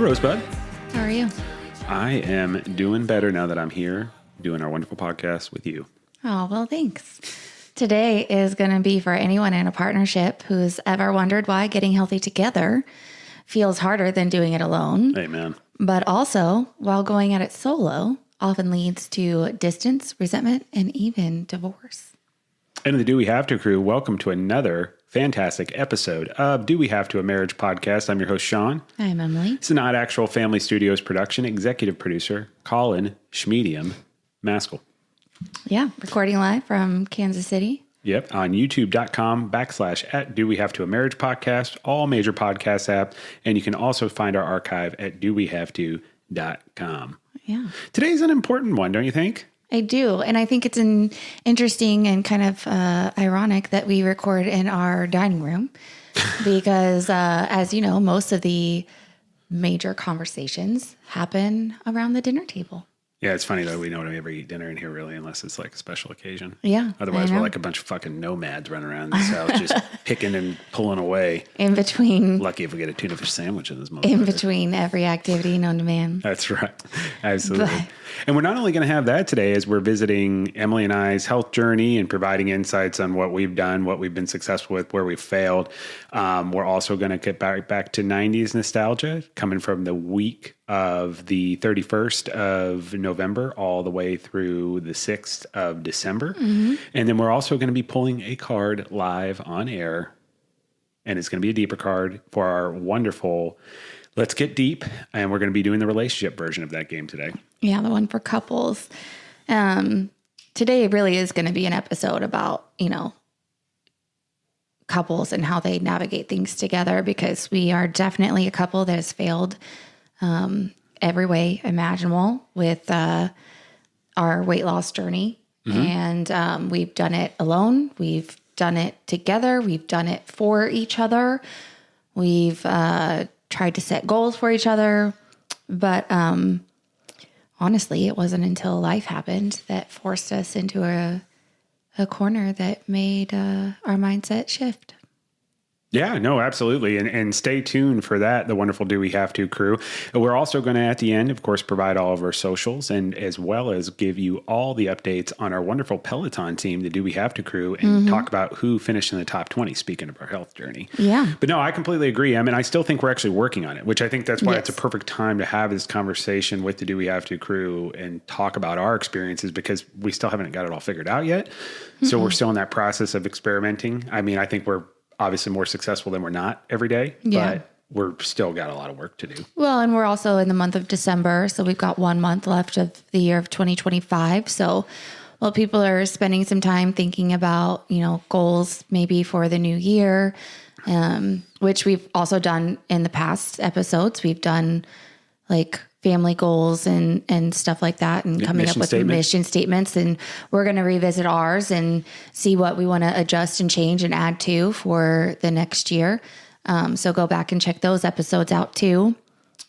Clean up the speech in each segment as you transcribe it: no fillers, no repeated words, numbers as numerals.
Rosebud. How are you? I am doing better now that I'm here doing our wonderful podcast with you. Oh, well, thanks. Today is going to be for anyone in a partnership who's ever wondered why getting healthy together feels harder than doing it alone. Amen. But also, while going at it solo often leads to distance, resentment, and even divorce. And the Do We Have To crew, welcome to another fantastic episode of Do We Have To, a Marriage Podcast. I'm your host, Sean. I'm Emily. It's a Not Actual Family Studios production. Executive producer, Colin Schmedium Maskell. Yeah, recording live from Kansas City. Yep, on youtube.com/at Do We Have To, a Marriage Podcast, all major podcast apps. And you can also find our archive at dowehavето.com. Yeah. Today's an important one, don't you think? I do. And I think it's interesting and kind of ironic that we record in our dining room because, as you know, most of the major conversations happen around the dinner table. Yeah, it's funny though. We don't ever eat dinner in here really unless it's like a special occasion. Yeah. Otherwise, we're like a bunch of fucking nomads running around this house just picking and pulling away. In between. Lucky if we get a tuna fish sandwich in this moment. In between every activity known to man. That's right. Absolutely. And we're not only going to have that today as we're visiting Emily and I's health journey and providing insights on what we've done, what we've been successful with, where we've failed. We're also going to get back to 90s nostalgia coming from the week of the 31st of November all the way through the 6th of December. Mm-hmm. And then we're also going to be pulling a card live on air. And it's going to be a deeper card for our wonderful Let's Get Deep. And we're going to be doing the relationship version of that game today. Yeah, the one for couples. Today really is going to be an episode about, couples and how they navigate things together because we are definitely a couple that has failed every way imaginable with our weight loss journey. Mm-hmm. And we've done it alone. We've done it together. We've done it for each other. We've tried to set goals for each other. But honestly, it wasn't until life happened that forced us into a corner that made our mindset shift. Yeah, no, absolutely. And stay tuned for that, the wonderful Do We Have To crew. We're also going to, at the end, of course, provide all of our socials and as well as give you all the updates on our wonderful Peloton team, the Do We Have To crew, and talk about who finished in the top 20, speaking of our health journey. Yeah. But no, I completely agree. I mean, I still think we're actually working on it, which I think that's why it's a perfect time to have this conversation with the Do We Have To crew and talk about our experiences because we still haven't got it all figured out yet. Mm-hmm. So we're still in that process of experimenting. I mean, I think we're obviously more successful than we're not every day, but we're still got a lot of work to do. Well, and we're also in the month of December, so we've got 1 month left of the year of 2025. So while people are spending some time thinking about, goals maybe for the new year, which we've also done in the past episodes, we've done like family goals and stuff like that and coming up with mission statements. And we're going to revisit ours and see what we want to adjust and change and add to for the next year. So go back and check those episodes out too.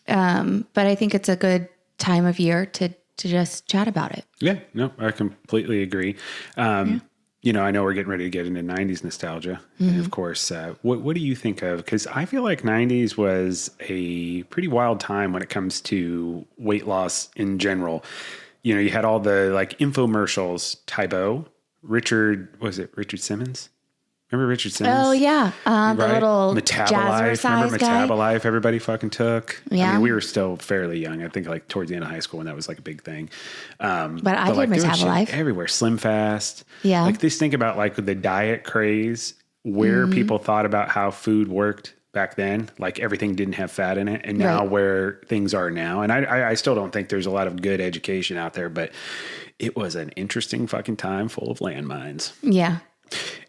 But I think it's a good time of year to just chat about it. Yeah, no, I completely agree. I know we're getting ready to get into 90s nostalgia. Mm-hmm. And of course, what do you think of? Because I feel like 90s was a pretty wild time when it comes to weight loss in general. You had all the like infomercials, Tybo, Richard Simmons? Remember Richard Simmons? Oh, yeah. The little Metabolife. Remember Metabolife guy? Everybody fucking took? Yeah. I mean, we were still fairly young. I think like towards the end of high school when that was like a big thing. But I did Metabolife. Everywhere. Slim Fast. Yeah. Like just think about like the diet craze where people thought about how food worked back then. Like everything didn't have fat in it. And now where things are now. And I still don't think there's a lot of good education out there, but it was an interesting fucking time full of landmines. Yeah.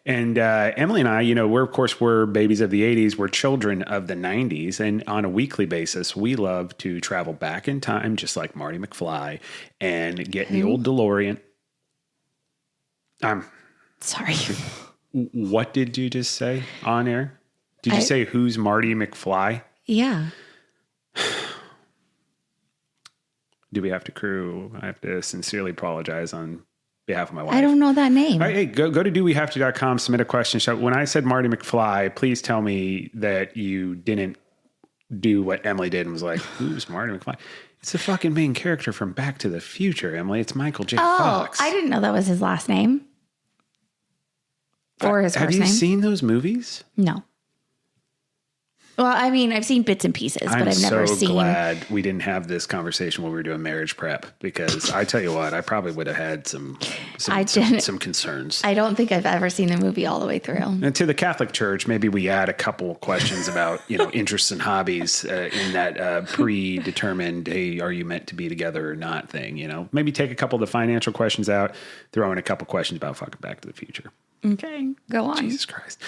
And Emily and I, we're babies of the 80s. We're children of the 90s. And on a weekly basis, we love to travel back in time, just like Marty McFly, and get in the old DeLorean. Sorry. What did you just say on air? Did you say who's Marty McFly? Yeah. Do we have to crew? I have to sincerely apologize on behalf of my wife. I don't know that name. All right, hey, go to dowehavето.com, submit a question. When I said Marty McFly, please tell me that you didn't do what Emily did and was like, who's Marty McFly? It's the fucking main character from Back to the Future, Emily. It's Michael J. Fox. I didn't know that was his last name. Or his first name. Have you seen those movies? No. Well, I mean, I've seen bits and pieces, but I've never seen. I'm so glad we didn't have this conversation when we were doing marriage prep, because I tell you what, I probably would have had some concerns. I don't think I've ever seen the movie all the way through. And to the Catholic Church, maybe we add a couple questions about, interests and hobbies in that predetermined, hey, are you meant to be together or not thing, Maybe take a couple of the financial questions out, throw in a couple questions about fucking Back to the Future. Okay, go on. Jesus Christ.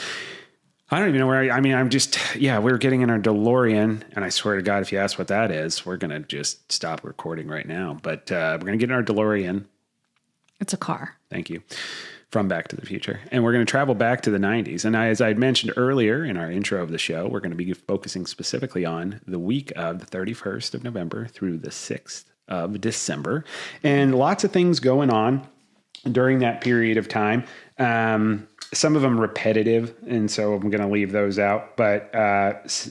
I don't even know where we're getting in our DeLorean, and I swear to God, if you ask what that is, we're going to just stop recording right now. But we're going to get in our DeLorean. It's a car. Thank you. From Back to the Future. And we're going to travel back to the 90s. And as I had mentioned earlier in our intro of the show, we're going to be focusing specifically on the week of the 31st of November through the 6th of December. And lots of things going on during that period of time. Some of them repetitive, and so I'm going to leave those out. But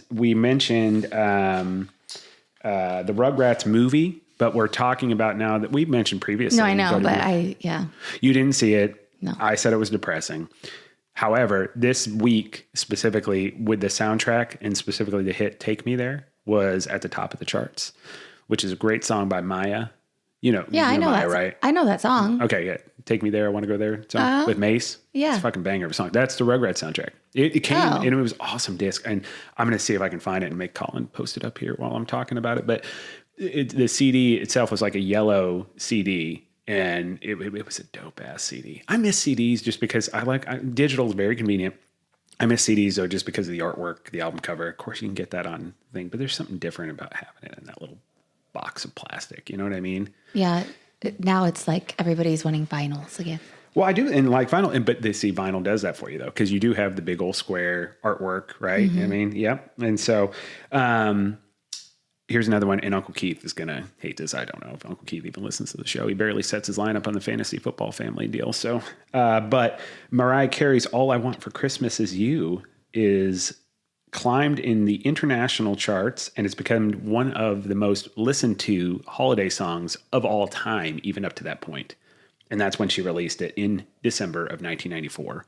we mentioned the Rugrats movie, but we're talking about now that we've mentioned previously. No, I know, but You didn't see it. No. I said it was depressing. However, this week, specifically with the soundtrack and specifically the hit Take Me There, was at the top of the charts, which is a great song by Maya. I know Maya, right? I know that song. Okay, yeah. Take Me There, I Want to Go There song with Mace. Yeah. It's a fucking banger of a song. That's the Rugrats soundtrack. It came and it was awesome disc. And I'm going to see if I can find it and make Colin post it up here while I'm talking about it. But the CD itself was like a yellow CD, and it was a dope ass CD. I miss CDs just because digital is very convenient. I miss CDs though just because of the artwork, the album cover. Of course, you can get that on thing, but there's something different about having it in that little box of plastic. You know what I mean? Yeah. Now it's like everybody's wanting vinyls again. Well, I do, and like vinyl, but vinyl does that for you though, because you do have the big old square artwork, right? Mm-hmm. I mean, yep. And so, here's another one, and Uncle Keith is gonna hate this. I don't know if Uncle Keith even listens to the show. He barely sets his lineup on the fantasy football family deal. So, but Mariah Carey's "All I Want for Christmas Is You" is climbed in the international charts, and it's become one of the most listened to holiday songs of all time, even up to that point. And that's when she released it in December of 1994.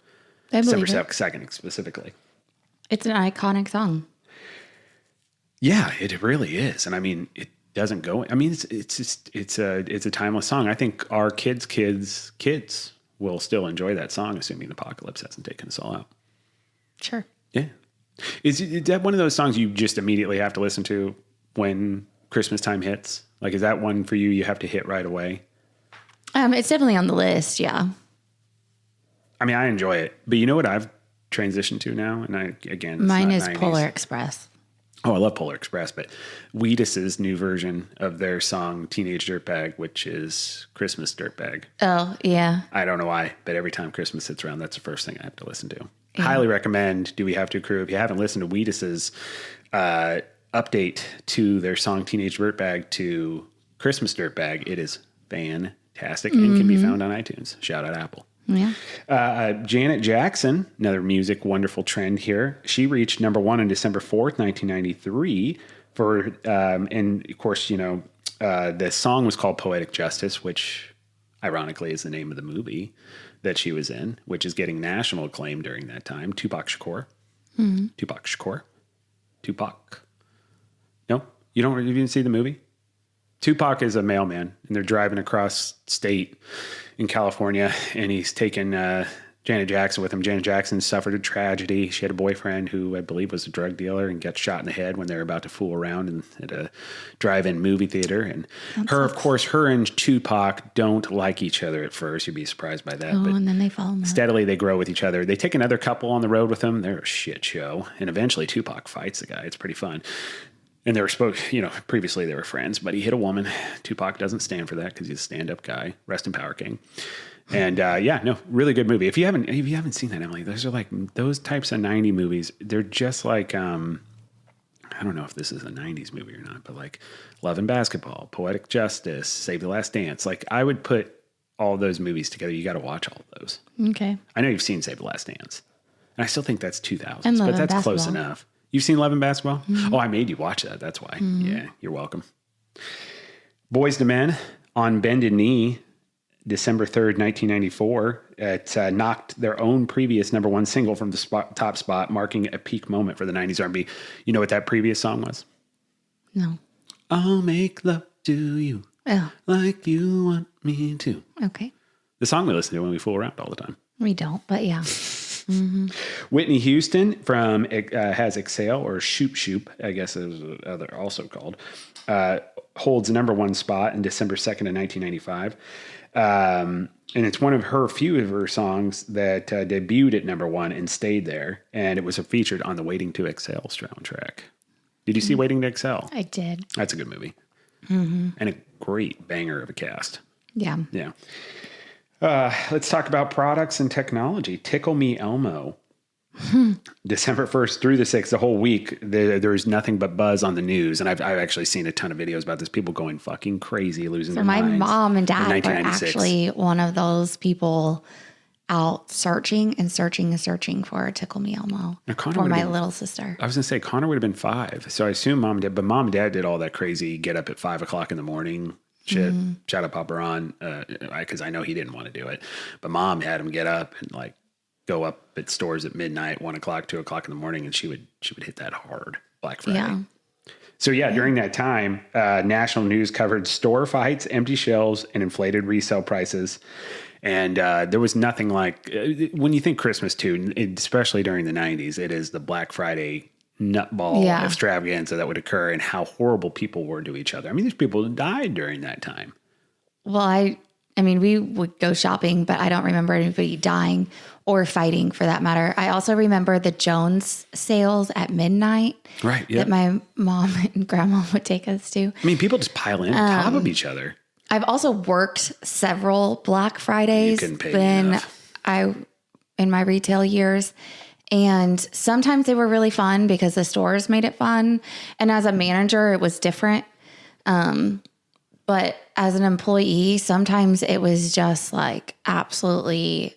December 2nd specifically. It's an iconic song. Yeah, it really is. And I mean, it doesn't go, I mean, it's a timeless song. I think our kids will still enjoy that song, assuming the apocalypse hasn't taken us all out. Sure. Yeah. Is that one of those songs you just immediately have to listen to when Christmas time hits? Like, is that one for you have to hit right away? It's definitely on the list, yeah. I mean, I enjoy it. But you know what I've transitioned to now? And mine is 90s. Polar Express. Oh, I love Polar Express, but Wheatus's new version of their song Teenage Dirtbag, which is Christmas Dirtbag. Oh, yeah. I don't know why, but every time Christmas hits around, that's the first thing I have to listen to. Yeah. Highly recommend Do We Have to Crew. If you haven't listened to Wheatus's update to their song Teenage Dirtbag to Christmas Dirtbag, it is fantastic and can be found on iTunes. Shout out Apple. Yeah. Janet Jackson, another music wonderful trend here. She reached number one on December 4th, 1993 for, and of course, the song was called Poetic Justice, which ironically is the name of the movie that she was in, which is getting national acclaim during that time. Tupac Shakur. Mm-hmm. Tupac Shakur. Tupac. No? You didn't see the movie? Tupac is a mailman, and they're driving across state in California, and he's taking Janet Jackson with him. Janet Jackson suffered a tragedy. She had a boyfriend who I believe was a drug dealer and got shot in the head when they were about to fool around at a drive-in movie theater. And her and Tupac don't like each other at first. You'd be surprised by that. But and then they fall in love. Steadily they grow with each other. They take another couple on the road with them. They're a shit show. And eventually Tupac fights the guy. It's pretty fun. And they were previously they were friends, but he hit a woman. Tupac doesn't stand for that because he's a stand-up guy. Rest in power, King. And really good movie. If you haven't seen that, Emily, those are like those types of 90 movies. They're just like, I don't know if this is a 90s movie or not, but like Love and Basketball, Poetic Justice, Save the Last Dance. Like I would put all those movies together. You got to watch all of those. Okay. I know you've seen Save the Last Dance. And I still think that's 2000s, but that's close enough. You've seen Love and Basketball? Oh, I made you watch that. That's why. Yeah, you're welcome. Boyz II Men on Bended Knee, December 3rd, 1994. It knocked their own previous number one single from the top spot, marking a peak moment for the 90s R&B. You know what that previous song was? No. I'll make love to you like you want me to. Okay. The song we listen to when we fool around all the time. We don't, but yeah. Whitney Houston from has Exhale, or Shoop Shoop, I guess is also called, holds the number one spot in December 2nd of 1995. And it's one of her few of her songs that debuted at number one and stayed there. And it was featured on the Waiting to Exhale soundtrack. Did you see Waiting to Exhale? I did. That's a good movie. And a great banger of a cast. Yeah. Yeah. Let's talk about products and technology. Tickle Me Elmo. December 1st through the 6th, the whole week, there's nothing but buzz on the news. And I've actually seen a ton of videos about this. People going fucking crazy, losing their minds. My mom and dad were actually one of those people out searching for a Tickle Me Elmo for my little sister. I was going to say, Connor would have been 5. So I assume mom did, but mom and dad did all that crazy get up at 5 o'clock in the morning shit. Shout out Papa Ron, because I know he didn't want to do it. But mom had him get up and like go up at stores at midnight, 1 o'clock, 2 o'clock in the morning, and she would hit that hard Black Friday. Yeah. So during that time, national news covered store fights, empty shelves, and inflated resale prices. And there was nothing like, when you think Christmas too, especially during the 90s, it is the Black Friday nutball extravaganza that would occur, and how horrible people were to each other. I mean, these people died during that time. Well, I mean, we would go shopping, but I don't remember anybody dying or fighting for that matter. I also remember the Jones sales at midnight. Right. Yeah. That my mom and grandma would take us to. I mean, people just pile in on top of each other. I've also worked several Black Fridays in my retail years. And sometimes they were really fun because the stores made it fun. And as a manager, it was different. But as an employee, sometimes it was just like absolutely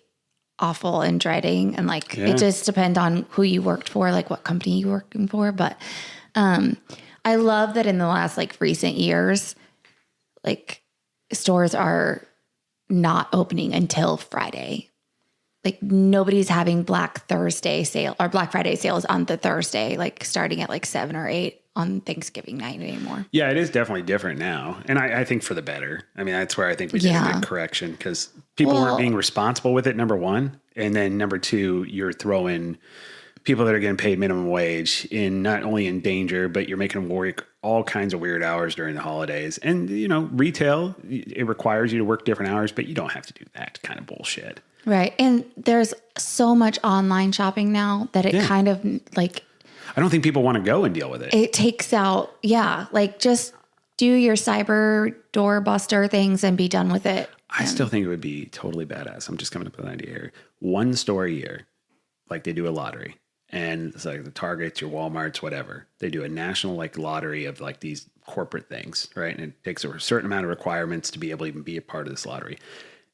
awful and dreading. And like, it just depends on who you worked for, like what company you were working for. But I love that in the last like recent years, like stores are not opening until Friday. Like nobody's having Black Thursday sale or Black Friday sales on the Thursday, like starting at like 7 or 8 on Thanksgiving night anymore. Yeah, it is definitely different now. And I think for the better. I mean, that's where I think we did a good correction, because people weren't being responsible with it, number one. And then number two, you're throwing people that are getting paid minimum wage in not only in danger, but you're making them work all kinds of weird hours during the holidays. And, you know, retail, it requires you to work different hours, but you don't have to do that kind of bullshit. Right. And there's so much online shopping now that it kind of like, I don't think people want to go and deal with it. It takes out, like just do your cyber doorbuster things and be done with it. I still think it would be totally badass. I'm just coming up with an idea here. One store a year, like they do a lottery, and it's like the Targets, your Walmarts, whatever. They do a national like lottery of like these corporate things, right? And it takes a certain amount of requirements to be able to even be a part of this lottery.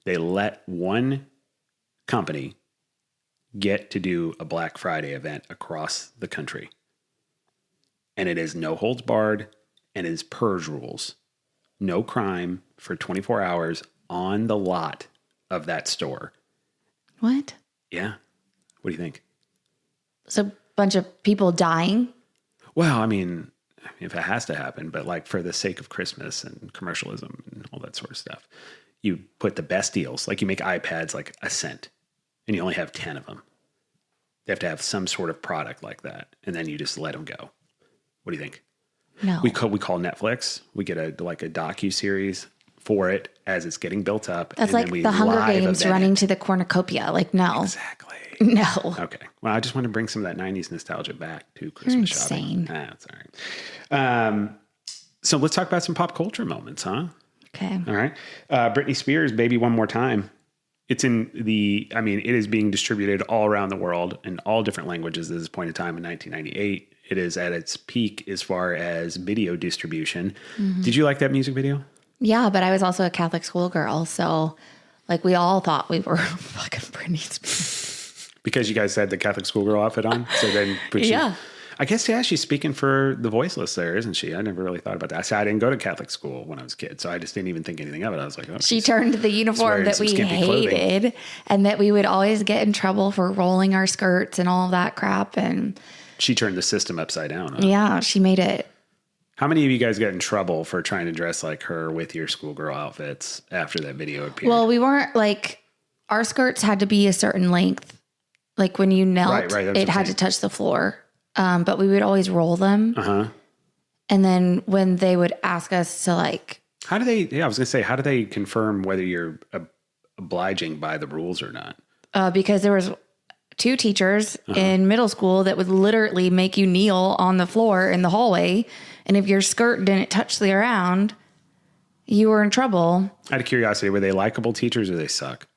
They let one company get to do a Black Friday event across the country. And it is no holds barred, and it is purge rules. No crime for 24 hours on the lot of that store. What? Yeah. What do you think? So a bunch of people dying? Well, I mean, if it has to happen, but like for the sake of Christmas and commercialism and all that sort of stuff, you put the best deals. Like you make iPads like a cent, and you only have 10 of them. They have to have some sort of product like that, and then you just let them go. What do you think? No. We call Netflix. We get a docu-series for it as it's getting built up. That's like the Hunger Games running to the cornucopia. Like, no. Exactly. No. Okay. Well, I just want to bring some of that 90s nostalgia back to Christmas shopping. That's all right. So let's talk about some pop culture moments, huh? Okay. All right. Britney Spears, Baby One More Time. It's it is being distributed all around the world in all different languages at this point in time in 1998. It is at its peak as far as video distribution. Mm-hmm. Did you like that music video? Yeah, but I was also a Catholic schoolgirl. So like we all thought we were fucking Britney Spears. Because you guys had the Catholic schoolgirl outfit on? So then put you... Yeah. I guess, yeah, she's speaking for the voiceless there, isn't she? I never really thought about that. I didn't go to Catholic school when I was a kid, so I just didn't even think anything of it. I was like, oh, she turned the uniform that we hated and that we would always get in trouble for rolling our skirts and all of that crap. And she turned the system upside down. Huh? Yeah, she made it. How many of you guys got in trouble for trying to dress like her with your schoolgirl outfits after that video appeared? Well, we weren't like, our skirts had to be a certain length. Like when you knelt, it had to touch the floor. But we would always roll them. And then when they would ask us to like... How do they, I was going to say, how do they confirm whether you're obliging by the rules or not? Because there was 2 teachers in middle school that would literally make you kneel on the floor in the hallway. And if your skirt didn't touch the ground, you were in trouble. Out of curiosity, were they likable teachers or they suck?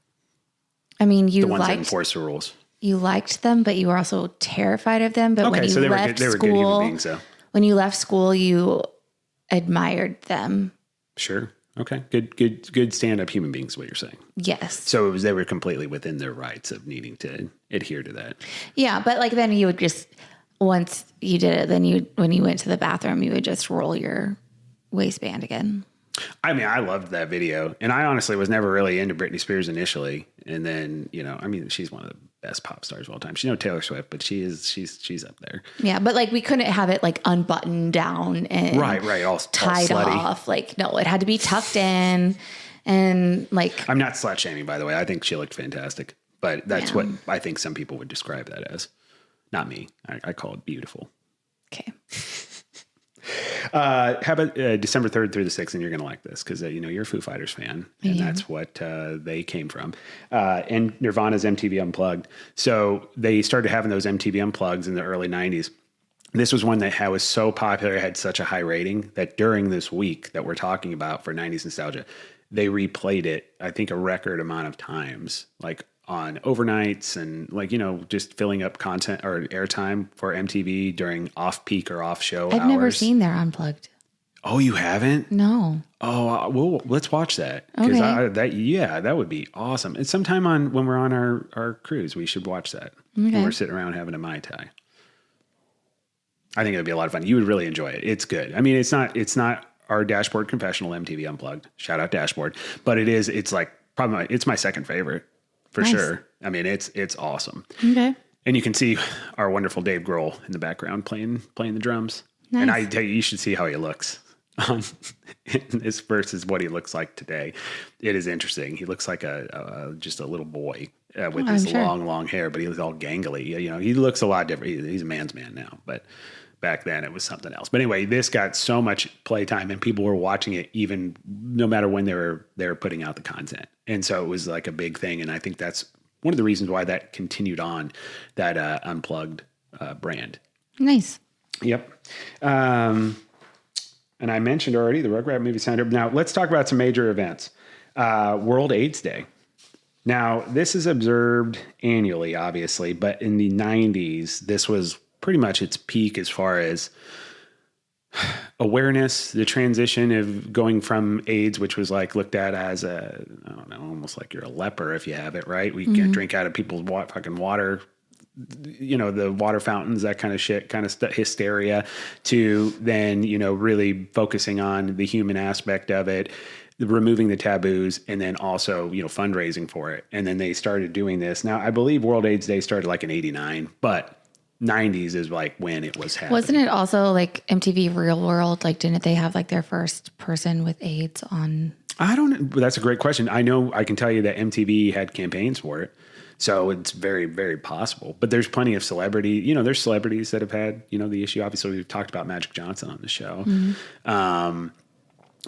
I mean, the ones that enforce the rules. You liked them, but you were also terrified of them. But when you left they were school, good human beings, though. When you left school, you admired them. Sure. Okay. Good stand-up human beings, is what you're saying. Yes. So they were completely within their rights of needing to adhere to that. Yeah, but like then you would just, once you did it, then when you went to the bathroom, you would just roll your waistband again. I mean, I loved that video, and I honestly was never really into Britney Spears initially. And then, I mean, she's one of the best pop stars of all time. She's no Taylor Swift, but she's up there. Yeah, but like we couldn't have it like unbuttoned down and all tied all off. Like no, it had to be tucked in and like. I'm not slut shaming, by the way. I think she looked fantastic, but that's what I think some people would describe that as. Not me. I call it beautiful. Okay. How about December 3rd through the 6th? And you're going to like this because, you're a Foo Fighters fan and that's what they came from. And Nirvana's MTV Unplugged. So they started having those MTV Unplugs in the early 90s. This was one that was so popular, had such a high rating that during this week that we're talking about for 90s nostalgia, they replayed it, I think, a record amount of times, like on overnights and just filling up content or airtime for MTV during off-peak or off-show hours. I've never seen their Unplugged. Oh, you haven't? No. Oh, well, let's watch that. Okay. That would be awesome. And sometime when we're on our cruise, we should watch that. Okay. And we're sitting around having a Mai Tai. I think it'd be a lot of fun. You would really enjoy it. It's good. I mean, it's not our Dashboard Confessional MTV Unplugged. Shout out Dashboard. But it's like probably it's my second favorite. For sure. I mean, it's awesome. Okay. And you can see our wonderful Dave Grohl in the background playing the drums. Nice. And I tell you should see how he looks in this versus what he looks like today. It is interesting. He looks like just a little boy with his long hair, but he was all gangly. He looks a lot different. He's a man's man now, but back then it was something else. But anyway, this got so much playtime and people were watching it even no matter when they were putting out the content. And so it was like a big thing. And I think that's one of the reasons why that continued on, that Unplugged brand. Nice. Yep. And I mentioned already the Rugrat Movie Center. Now let's talk about some major events. World AIDS Day. Now this is observed annually, obviously, but in the 90s, this was pretty much its peak as far as awareness, the transition of going from AIDS, which was like looked at as almost like you're a leper if you have it, right? We can't drink out of people's fucking water, the water fountains, that kind of shit, kind of hysteria, to then, really focusing on the human aspect of it, removing the taboos, and then also, fundraising for it. And then they started doing this. Now, I believe World AIDS Day started like in 89, but 90s is like when it was happening. Wasn't it also like MTV Real World? Like, didn't they have like their first person with AIDS on? I don't know. That's a great question. I know I can tell you that MTV had campaigns for it. So it's very, very possible. But there's plenty of celebrity, there's celebrities that have had, the issue. Obviously, we've talked about Magic Johnson on the show.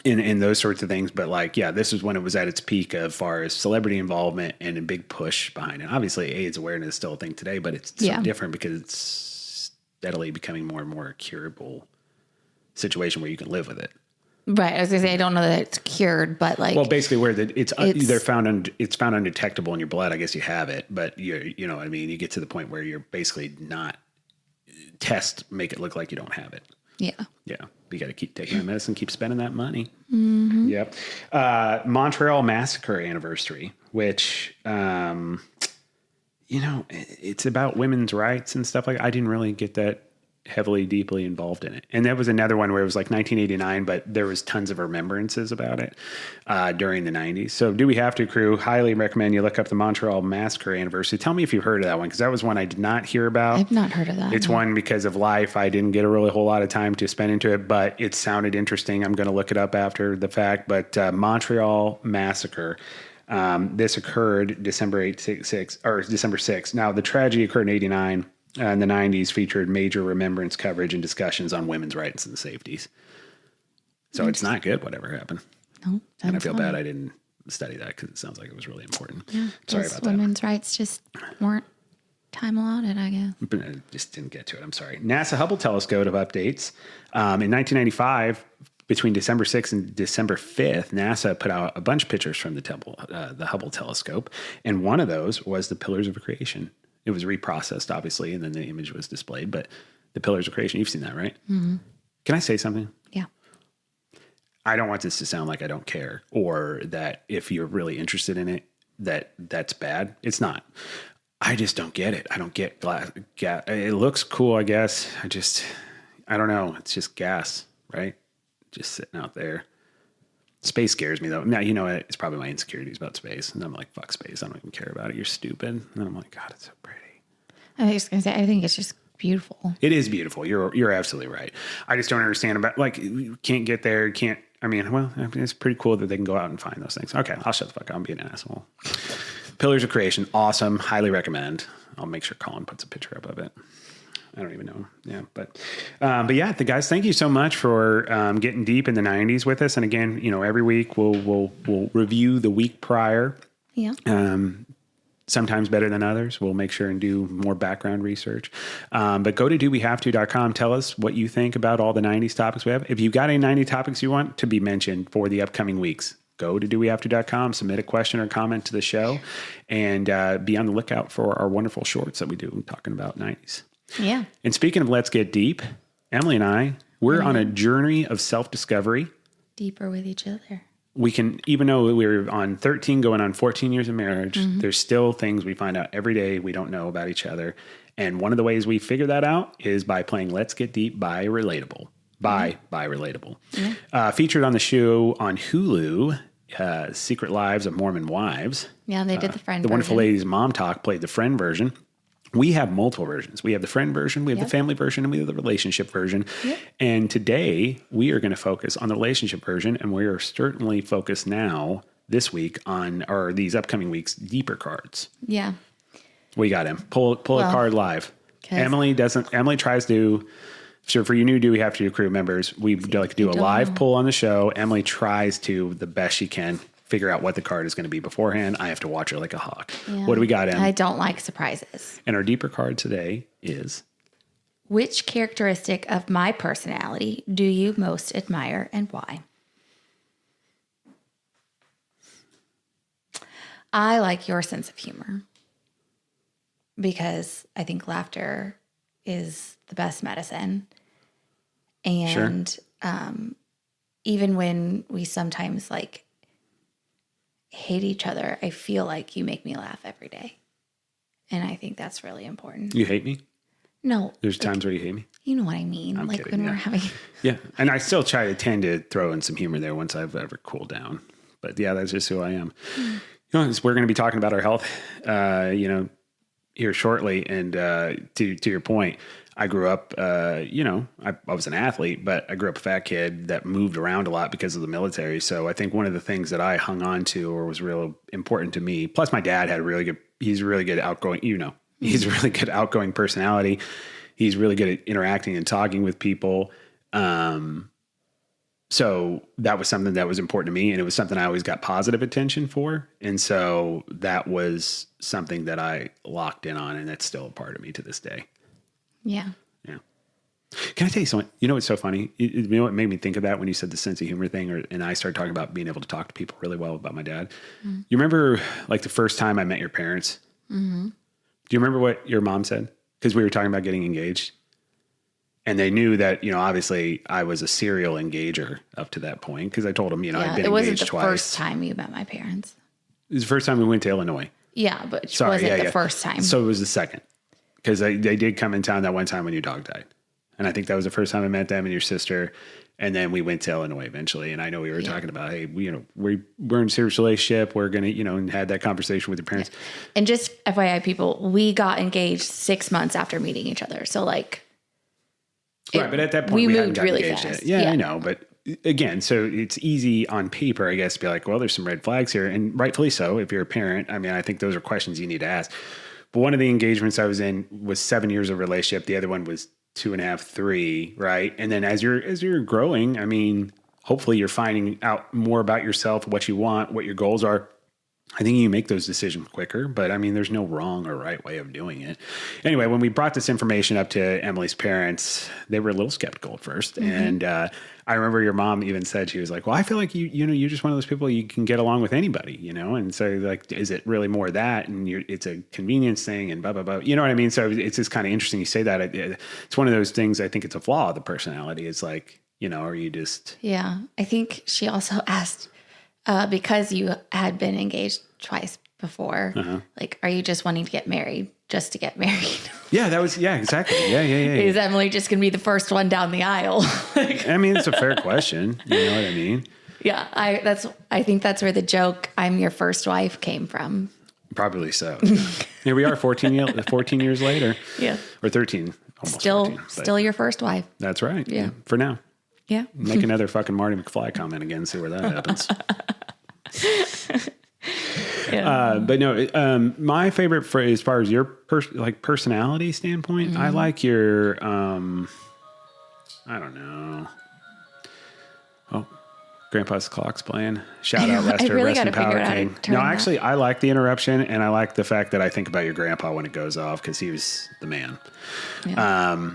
And those sorts of things. But this is when it was at its peak as far as celebrity involvement and a big push behind it. Obviously, AIDS awareness is still a thing today, but it's so different because it's steadily becoming more and more a curable situation where you can live with it. Right. I was going to say, I don't know that it's cured, but basically where it's found undetectable in your blood. I guess you have it, but you know what I mean? You get to the point where you're basically not make it look like you don't have it. Yeah. Yeah. You got to keep taking that medicine, keep spending that money. Mm-hmm. Yep. Montreal Massacre anniversary, which, it's about women's rights and stuff like that. I didn't really get that heavily, deeply involved in it. And that was another one where it was like 1989, but there was tons of remembrances about it during the 90s. So Do We Have to Crew, highly recommend you look up the Montreal Massacre anniversary. Tell me if you've heard of that one, because that was one I did not hear about. I've not heard of that. It's one because of life. I didn't get a really whole lot of time to spend into it, but it sounded interesting. I'm going to look it up after the fact. But Montreal Massacre. This occurred December 6th. Now, the tragedy occurred in 89. In the 90s, featured major remembrance coverage and discussions on women's rights and safeties. So it's not good, whatever happened. No, and I feel bad I didn't study that because it sounds like it was really important. Yeah, sorry about women's rights just weren't time allotted, I guess. But I just didn't get to it. I'm sorry. NASA Hubble Telescope of updates. In 1995, between December 6th and December 5th, NASA put out a bunch of pictures from the Hubble Telescope. And one of those was the Pillars of Creation. It was reprocessed, obviously, and then the image was displayed. But the Pillars of Creation, you've seen that, right? Mm-hmm. Can I say something? Yeah. I don't want this to sound like I don't care or that if you're really interested in it, that's bad. It's not. I just don't get it. I don't get glass. It looks cool, I guess. I don't know. It's just gas, right? Just sitting out there. Space scares me, though. Now, you know, it's probably my insecurities about space. And I'm like, fuck space. I don't even care about it. You're stupid. And then I'm like, God, it's so pretty. I was going to say, I think it's just beautiful. It is beautiful. You're absolutely right. I just don't understand about, like, you can't get there. It's pretty cool that they can go out and find those things. Okay, I'll shut the fuck up. I'm being an asshole. Pillars of Creation. Awesome. Highly recommend. I'll make sure Colin puts a picture up of it. I don't even know. Yeah. But yeah, the guys, thank you so much for getting deep in the 90s with us. And again, you know, every week we'll review the week prior. Yeah. Sometimes better than others. We'll make sure and do more background research. But go to dowehavето.com. Tell us what you think about all the 90s topics we have. If you've got any 90 topics you want to be mentioned for the upcoming weeks, go to dowehavето.com, submit a question or comment to the show, and be on the lookout for our wonderful shorts that we do talking about 90s. Yeah. And speaking of Let's Get Deep, Emily and I, we're on a journey of self-discovery. Deeper with each other. We can, even though we're on 13 going on 14 years of marriage, there's still things we find out every day we don't know about each other. And one of the ways we figure that out is by playing Let's Get Deep by Relatable. By Relatable. Yeah. Featured on the show on Hulu, Secret Lives of Mormon Wives. Yeah, they did the friend version. The Wonderful Ladies Mom Talk played the friend version. We have multiple versions. We have the friend version, we have the family version, and we have the relationship version. Yep. And today we are going to focus on the relationship version, and we are certainly focused now this week on, or these upcoming weeks, deeper cards. Yeah. We got him. Pull a card live. Emily tries to, so for you new Do We Have to crew members, we like to do a live pull on the show. Emily tries to, the best she can, figure out what the card is going to be beforehand. I have to watch her like a hawk. Yeah. What do we got, Em? I don't like surprises. And our deeper card today is... Which characteristic of my personality do you most admire and why? I like your sense of humor because I think laughter is the best medicine. And even when we sometimes hate each other, I feel like you make me laugh every day. And I think that's really important. You hate me? No. There's times where you hate me? You know what I mean. I'm kidding, when we're having... Yeah. And I still tend to throw in some humor there once I've ever cooled down. But yeah, that's just who I am. You know, we're going to be talking about our health, here shortly. And to your point, I grew up, I was an athlete, but I grew up a fat kid that moved around a lot because of the military. So I think one of the things that I hung on to or was real important to me, plus my dad had he's a really good outgoing, he's a really good outgoing personality. He's really good at interacting and talking with people. So that was something that was important to me, and it was something I always got positive attention for. And so that was something that I locked in on, and that's still a part of me to this day. Yeah. Yeah. Can I tell you something? You know what's so funny? You know what made me think of that when you said the sense of humor thing, and I started talking about being able to talk to people really well about my dad. Mm-hmm. You remember the first time I met your parents? Mm-hmm. Do you remember what your mom said? Because we were talking about getting engaged. And they knew that, obviously I was a serial engager up to that point because I told them, I'd been engaged twice. It wasn't the first time you met my parents. It was the first time we went to Illinois. Yeah, but it wasn't the first time. So it was the second because they did come in town that one time when your dog died. And I think that was the first time I met them and your sister. And then we went to Illinois eventually. And I know we were talking about, hey, we're in a serious relationship. We're going to, and had that conversation with your parents. And just FYI, people, we got engaged 6 months after meeting each other. So right. But at that point, we moved really fast. Yeah, I know. But again, so it's easy on paper, I guess, to be like, well, there's some red flags here. And rightfully so, if you're a parent. I mean, I think those are questions you need to ask. But one of the engagements I was in was 7 years of relationship. The other one was 2.5, 3, right? And then as you're growing, I mean, hopefully you're finding out more about yourself, what you want, what your goals are. I think you make those decisions quicker, but I mean, there's no wrong or right way of doing it. Anyway, when we brought this information up to Emily's parents, they were a little skeptical at first. Mm-hmm. And I remember your mom even said, she was like, well, I feel like you're just one of those people, you can get along with anybody, And so like, is it really more that? And it's a convenience thing and blah, blah, blah. You know what I mean? So it's just kind of interesting you say that. It's one of those things, I think it's a flaw of the personality. It's like, are you just... Yeah. I think she also asked, because you had been engaged twice before, like, are you just wanting to get married just to get married? Yeah, exactly. Yeah. Is Emily just going to be the first one down the aisle? I mean, it's a fair question. You know what I mean? Yeah, I think that's where the joke, I'm your first wife, came from. Probably so. Here we are 14 years later. Yeah. Or 13. Almost still 14, still your first wife. That's right. Yeah. For now. Yeah. Make another fucking Marty McFly comment again, see where that happens. Yeah. But no, my favorite for as far as your personality standpoint, I like your, I don't know. Oh, Grandpa's clock's playing. Shout out Lester, really rest in power, King. No, that. actually, I like the interruption, and I like the fact that I think about your grandpa when it goes off because he was the man. Yeah.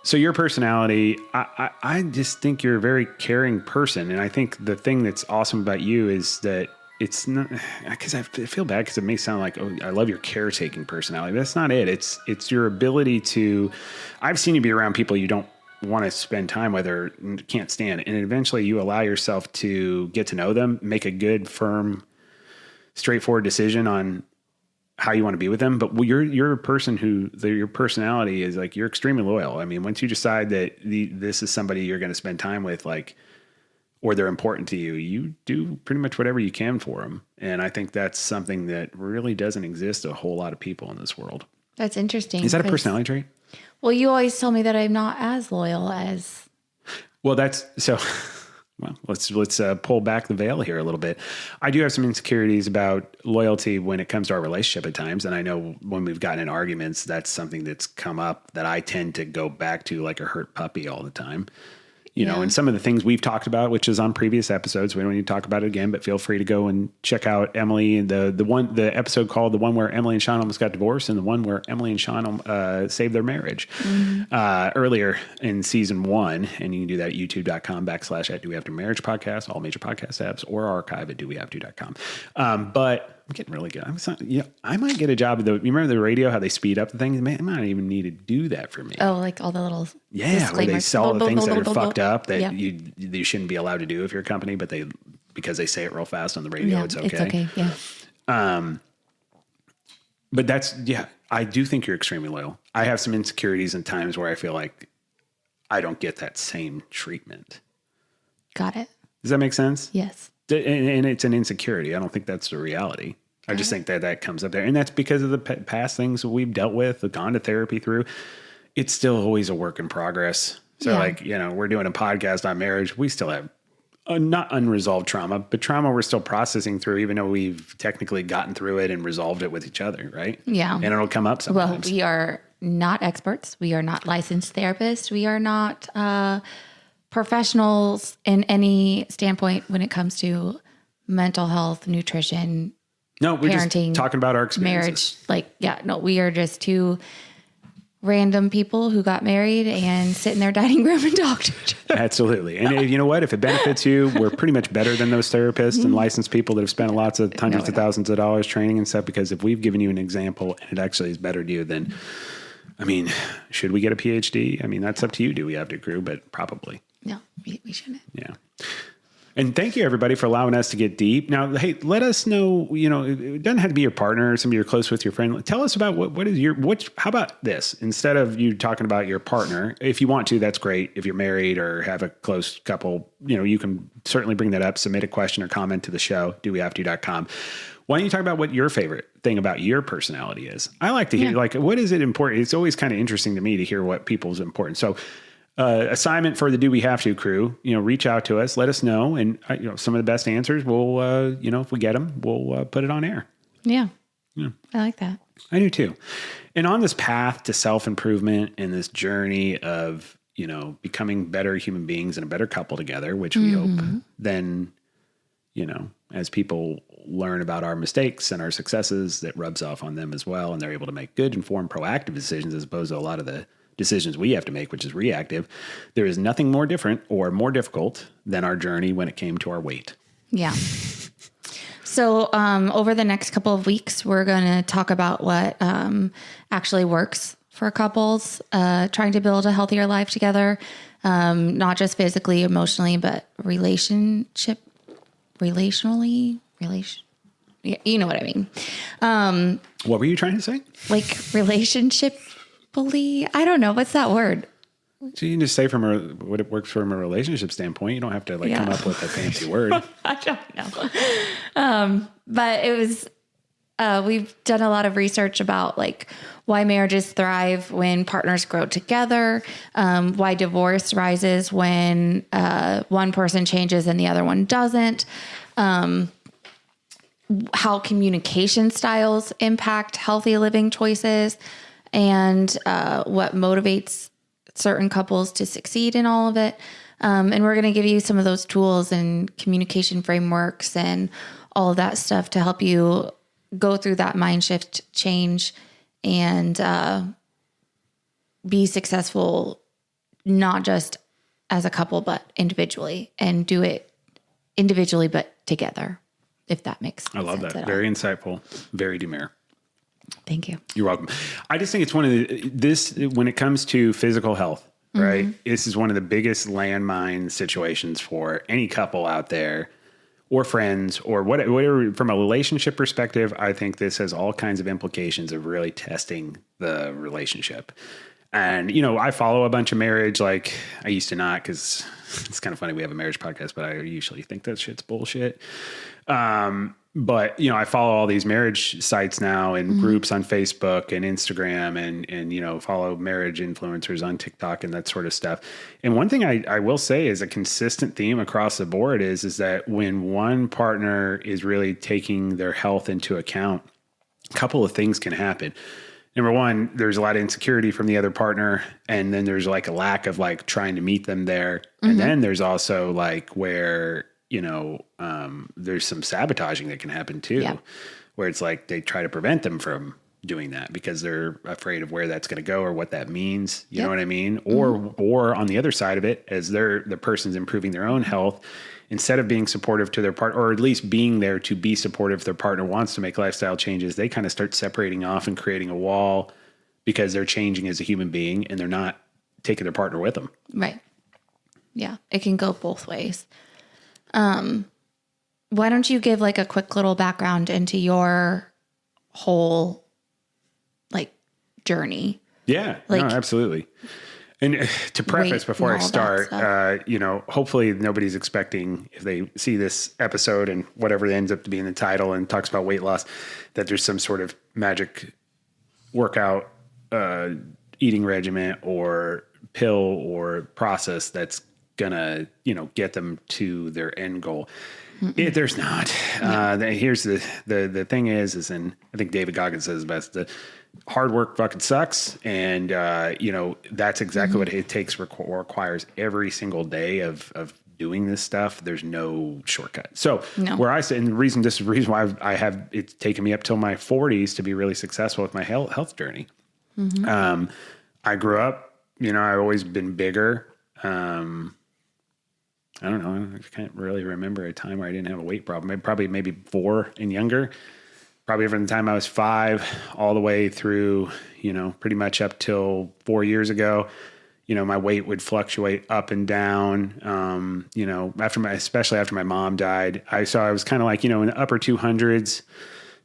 So your personality, I just think you're a very caring person. And I think the thing that's awesome about you is that it's not, because I feel bad because it may sound like, oh, I love your caretaking personality. But that's not it. It's your ability to, I've seen you be around people you don't want to spend time with or can't stand. And eventually you allow yourself to get to know them, make a good, firm, straightforward decision on how you want to be with them. But you're a person who your personality is like, you're extremely loyal. I mean, once you decide that this is somebody you're going to spend time with, like, or they're important to you, you do pretty much whatever you can for them. And I think that's something that really doesn't exist a whole lot of people in this world. That's interesting. Is that a personality trait? Well, you always tell me that I'm not as loyal as. Well, that's so. Well, let's pull back the veil here a little bit. I do have some insecurities about loyalty when it comes to our relationship at times. And I know when we've gotten in arguments, that's something that's come up that I tend to go back to like a hurt puppy all the time. You know, and some of the things we've talked about, which is on previous episodes, we don't need to talk about it again, but feel free to go and check out Emily and the episode called the one where Emily and Sean almost got divorced and the one where Emily and Sean saved their marriage earlier in season 1. And you can do that at youtube.com/Do We Have to Marriage podcast, all major podcast apps, or archive at dowehavto.com. But I'm getting really good. I might get a job at you remember the radio, how they speed up the things? Man, I might even need to do that for me. Oh, like all the little where they sell the things that are fucked up that you shouldn't be allowed to do if you're a company, but because they say it real fast on the radio, it's okay. It's okay, yeah. But I do think you're extremely loyal. I have some insecurities in times where I feel like I don't get that same treatment. Got it. Does that make sense? Yes. And it's an insecurity. I don't think that's the reality. I just think that comes up there. And that's because of the past things that we've dealt with, gone to therapy through. It's still always a work in progress. So we're doing a podcast on marriage. We still have not unresolved trauma, but trauma we're still processing through, even though we've technically gotten through it and resolved it with each other, right? Yeah. And it'll come up sometimes. Well, we are not experts. We are not licensed therapists. We are not professionals in any standpoint when it comes to mental health, nutrition, no, we're parenting, just talking about our experiences. Marriage. We are just two random people who got married and sit in their dining room and talk to each other. Absolutely. And you know what? If it benefits you, we're pretty much better than those therapists and licensed people that have spent hundreds of thousands of dollars training and stuff, because if we've given you an example and it actually is better to you, then, I mean, should we get a PhD? I mean, that's up to you. Do we have to accrue? But probably. No, we shouldn't. Yeah. And thank you, everybody, for allowing us to get deep. Now, hey, let us know, it doesn't have to be your partner or somebody you're close with, your friend. Tell us about how about this? Instead of you talking about your partner, if you want to, that's great. If you're married or have a close couple, you can certainly bring that up, submit a question or comment to the show, dowehavето.com. Why don't you talk about what your favorite thing about your personality is? I like to hear, what is it important? It's always kind of interesting to me to hear what people's important. So, assignment for the Do We Have To crew, reach out to us, let us know. And, some of the best answers, we'll, if we get them, we'll put it on air. Yeah. I like that. I do too. And on this path to self-improvement and this journey of, becoming better human beings and a better couple together, which we hope then, as people learn about our mistakes and our successes, that rubs off on them as well. And they're able to make good, informed, proactive decisions as opposed to a lot of the decisions we have to make, which is reactive. There is nothing more different or more difficult than our journey when it came to our weight. Yeah. So over the next couple of weeks, we're going to talk about what actually works for couples trying to build a healthier life together, not just physically, emotionally, but relationally. Yeah, you know what I mean. What were you trying to say? Like relationship. I don't know. What's that word? So you can just say what it works from a relationship standpoint. You don't have to come up with a fancy word. I don't know. But it was, we've done a lot of research about why marriages thrive when partners grow together, why divorce rises when one person changes and the other one doesn't, how communication styles impact healthy living choices, and what motivates certain couples to succeed in all of it. And we're going to give you some of those tools and communication frameworks and all of that stuff to help you go through that mind shift change and be successful, not just as a couple, but individually, and do it individually, but together, if that makes sense. I love that. Very insightful. Very Demare. Thank you. You're welcome. I just think it's one of when it comes to physical health, right? This is one of the biggest landmine situations for any couple out there or friends or whatever. From a relationship perspective, I think this has all kinds of implications of really testing the relationship. And, I follow a bunch of marriage, like I used to not, because it's kind of funny. We have a marriage podcast, but I usually think that shit's bullshit. But, I follow all these marriage sites now and groups on Facebook and Instagram and follow marriage influencers on TikTok and that sort of stuff. And one thing I will say is a consistent theme across the board is that when one partner is really taking their health into account, a couple of things can happen. Number one, there's a lot of insecurity from the other partner. And then there's a lack of trying to meet them there. And then there's also where, there's some sabotaging that can happen too, where it's they try to prevent them from doing that because they're afraid of where that's going to go or what that means. You know what I mean? Or on the other side of it, as the person's improving their own health, instead of being supportive to their partner, or at least being there to be supportive if their partner wants to make lifestyle changes, they kind of start separating off and creating a wall because they're changing as a human being and they're not taking their partner with them. Right. Yeah. It can go both ways. Why don't you give a quick little background into your whole journey? Yeah, no, absolutely. And to preface before I start, hopefully nobody's expecting, if they see this episode and whatever ends up to be in the title and talks about weight loss, that there's some sort of magic workout, eating regimen or pill or process that's gonna, get them to their end goal. There's not. Here's the thing is, and I think David Goggins says best, the hard work fucking sucks. And, that's exactly what it takes, requires every single day of doing this stuff. There's no shortcut. So where I say, and the reason why I have, it's taken me up till my 40s to be really successful with my health journey. I grew up, I've always been bigger. I don't know. I can't really remember a time where I didn't have a weight problem. Maybe 4 and younger. Probably from the time I was 5 all the way through, pretty much up till 4 years ago. my weight would fluctuate up and down. Especially after my mom died, I was kind of like, in the upper 200s,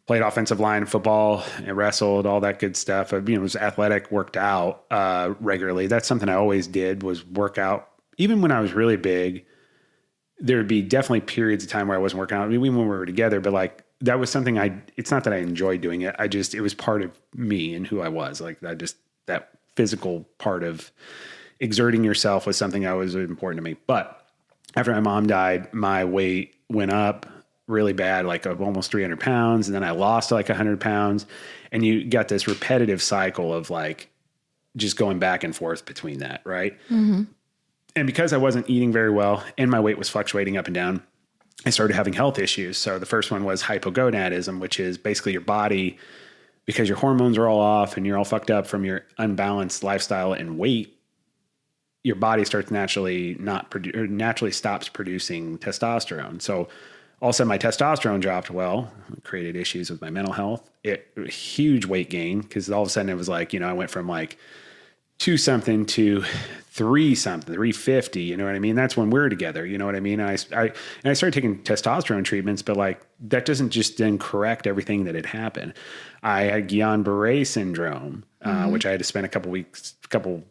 played offensive line football and wrestled, all that good stuff. Was athletic, worked out regularly. That's something I always did, was work out. Even when I was really big, there would be definitely periods of time where I wasn't working out. I mean, even when we were together, but like that was something it's not that I enjoyed doing it. It was part of me and who I was. Like that physical part of exerting yourself was something that was important to me. But after my mom died, my weight went up really bad, like almost 300 pounds. And then I lost like 100 pounds. And you got this repetitive cycle of like just going back and forth between that. Right. Mm-hmm. And because I wasn't eating very well and my weight was fluctuating up and down, I started having health issues. So the first one was hypogonadism, which is basically your body, because your hormones are all off and you're all fucked up from your unbalanced lifestyle and weight, your body starts naturally stops producing testosterone. So all of a sudden my testosterone dropped. Well, it created issues with my mental health. Huge weight gain, because all of a sudden it was like, I went from like 2 something to 3 something, 350. You know what I mean? That's when we're together. You know what I mean? And I started taking testosterone treatments, but like that doesn't just then correct everything that had happened. I had Guillain-Barré syndrome, which I had to spend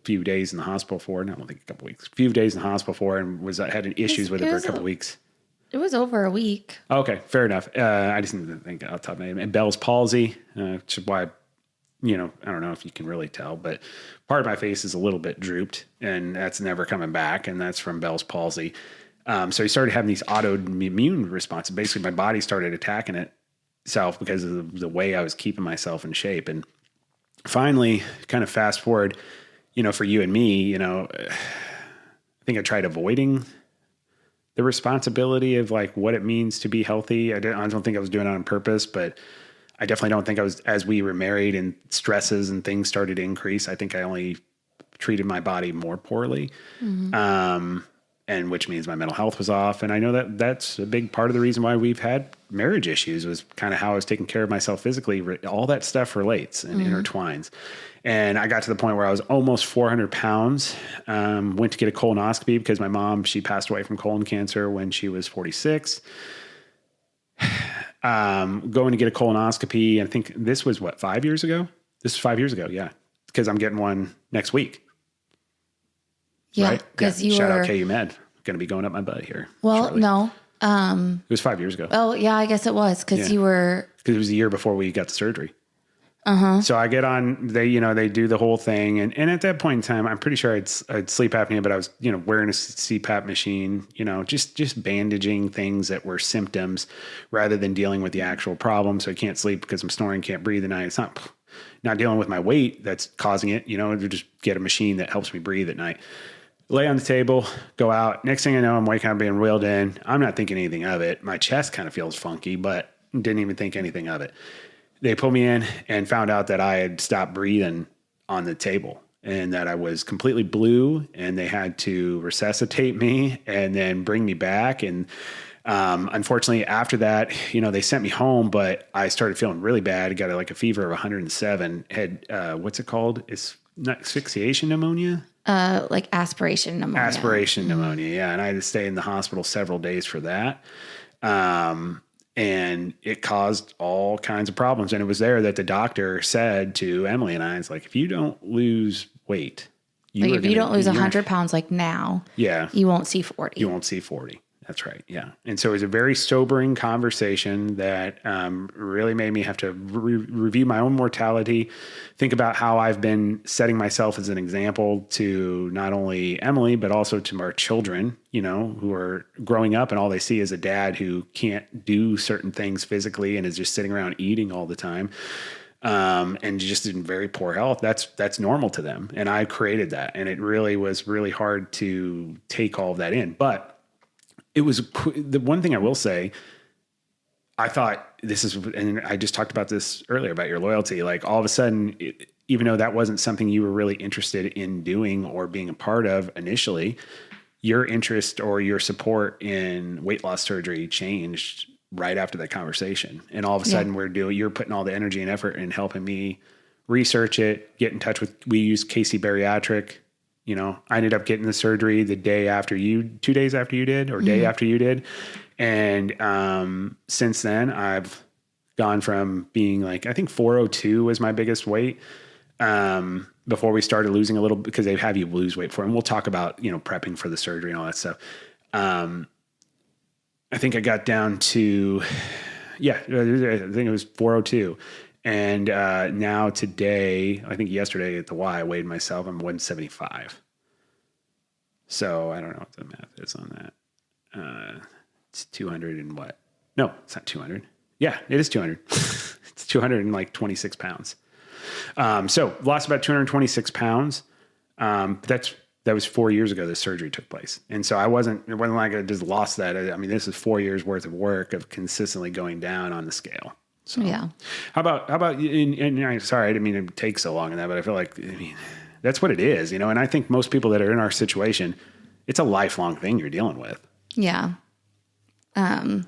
few days in the hospital for. No, I don't think a couple weeks, few days in the hospital for, and had issues with it for a couple weeks. It was over a week. Okay, fair enough. I just didn't think off the top of my head. And Bell's palsy, which is why, I don't know if you can really tell, but part of my face is a little bit drooped, and that's never coming back, and that's from Bell's palsy. So he started having these autoimmune responses. Basically, my body started attacking itself because of the way I was keeping myself in shape. And finally, kind of fast forward, for you and me, I think I tried avoiding the responsibility of like what it means to be healthy. I don't think I was doing it on purpose, but I definitely don't think I was, as we were married and stresses and things started to increase, I think I only treated my body more poorly. Mm-hmm. And which means my mental health was off. And I know that that's a big part of the reason why we've had marriage issues, was kind of how I was taking care of myself physically. All that stuff relates and intertwines. And I got to the point where I was almost 400 pounds, went to get a colonoscopy because my mom, she passed away from colon cancer when she was 46. Going to get a colonoscopy. I think this was 5 years ago? This was 5 years ago. Yeah. Because I'm getting one next week. Yeah. Right? Because Shout out KU Med. Going to be going up my butt here. Well, shortly. No. It was 5 years ago. Oh yeah, I guess it was because you were. Because it was the year before we got the surgery. Uh-huh. So I get on, they do the whole thing. And at that point in time, I'm pretty sure I'd sleep apnea, but I was, wearing a CPAP machine, just bandaging things that were symptoms rather than dealing with the actual problem. So I can't sleep because I'm snoring, can't breathe at night. It's not dealing with my weight that's causing it, to just get a machine that helps me breathe at night. Lay on the table, go out. Next thing I know, I'm waking up being wheeled in. I'm not thinking anything of it. My chest kind of feels funky, but didn't even think anything of it. They pulled me in and found out that I had stopped breathing on the table and that I was completely blue, and they had to resuscitate me and then bring me back. And unfortunately, after that, they sent me home, but I started feeling really bad. I got like a fever of 107. Had what's it called? It's not asphyxiation pneumonia. Like aspiration pneumonia. Aspiration pneumonia, yeah. And I had to stay in the hospital several days for that. And it caused all kinds of problems. And it was there that the doctor said to Emily and I, it's like, if you don't lose weight, if you don't lose 100 pounds like now, you won't see 40. You won't see 40. That's right. Yeah. And so it was a very sobering conversation that really made me have to review my own mortality, think about how I've been setting myself as an example to not only Emily, but also to our children, who are growing up and all they see is a dad who can't do certain things physically and is just sitting around eating all the time. And just in very poor health. That's normal to them. And I created that. And it really was really hard to take all of that in. But it was the one thing I will say, I thought and I just talked about this earlier about your loyalty. Like all of a sudden, even though that wasn't something you were really interested in doing or being a part of initially, your interest or your support in weight loss surgery changed right after that conversation. And all of a sudden you're putting all the energy and effort in helping me research it, get in touch with, we use Casey Bariatric, You know, I ended up getting the surgery the day after 2 days after you did, or day after you did. And since then, I've gone from being like, I think 402 was my biggest weight before we started losing a little, because they have you lose weight for it. And we'll talk about, you know, prepping for the surgery and all that stuff. I think I got down to, I think it was 402. And now today, I think yesterday at the Y, I weighed myself. I'm 175. So I don't know what the math is on that. It's 200 and what? No, it's not 200. Yeah, it is 200. It's 226 pounds. So lost about 226 pounds. That was 4 years ago this surgery took place. And so it wasn't like I just lost that. I mean, this is 4 years worth of work of consistently going down on the scale. So Yeah. How about, and I'm sorry, I didn't mean to take so long in that, but I feel like, that's what it is, you know? And I think most people that are in our situation, it's a lifelong thing you're dealing with. Yeah. Well,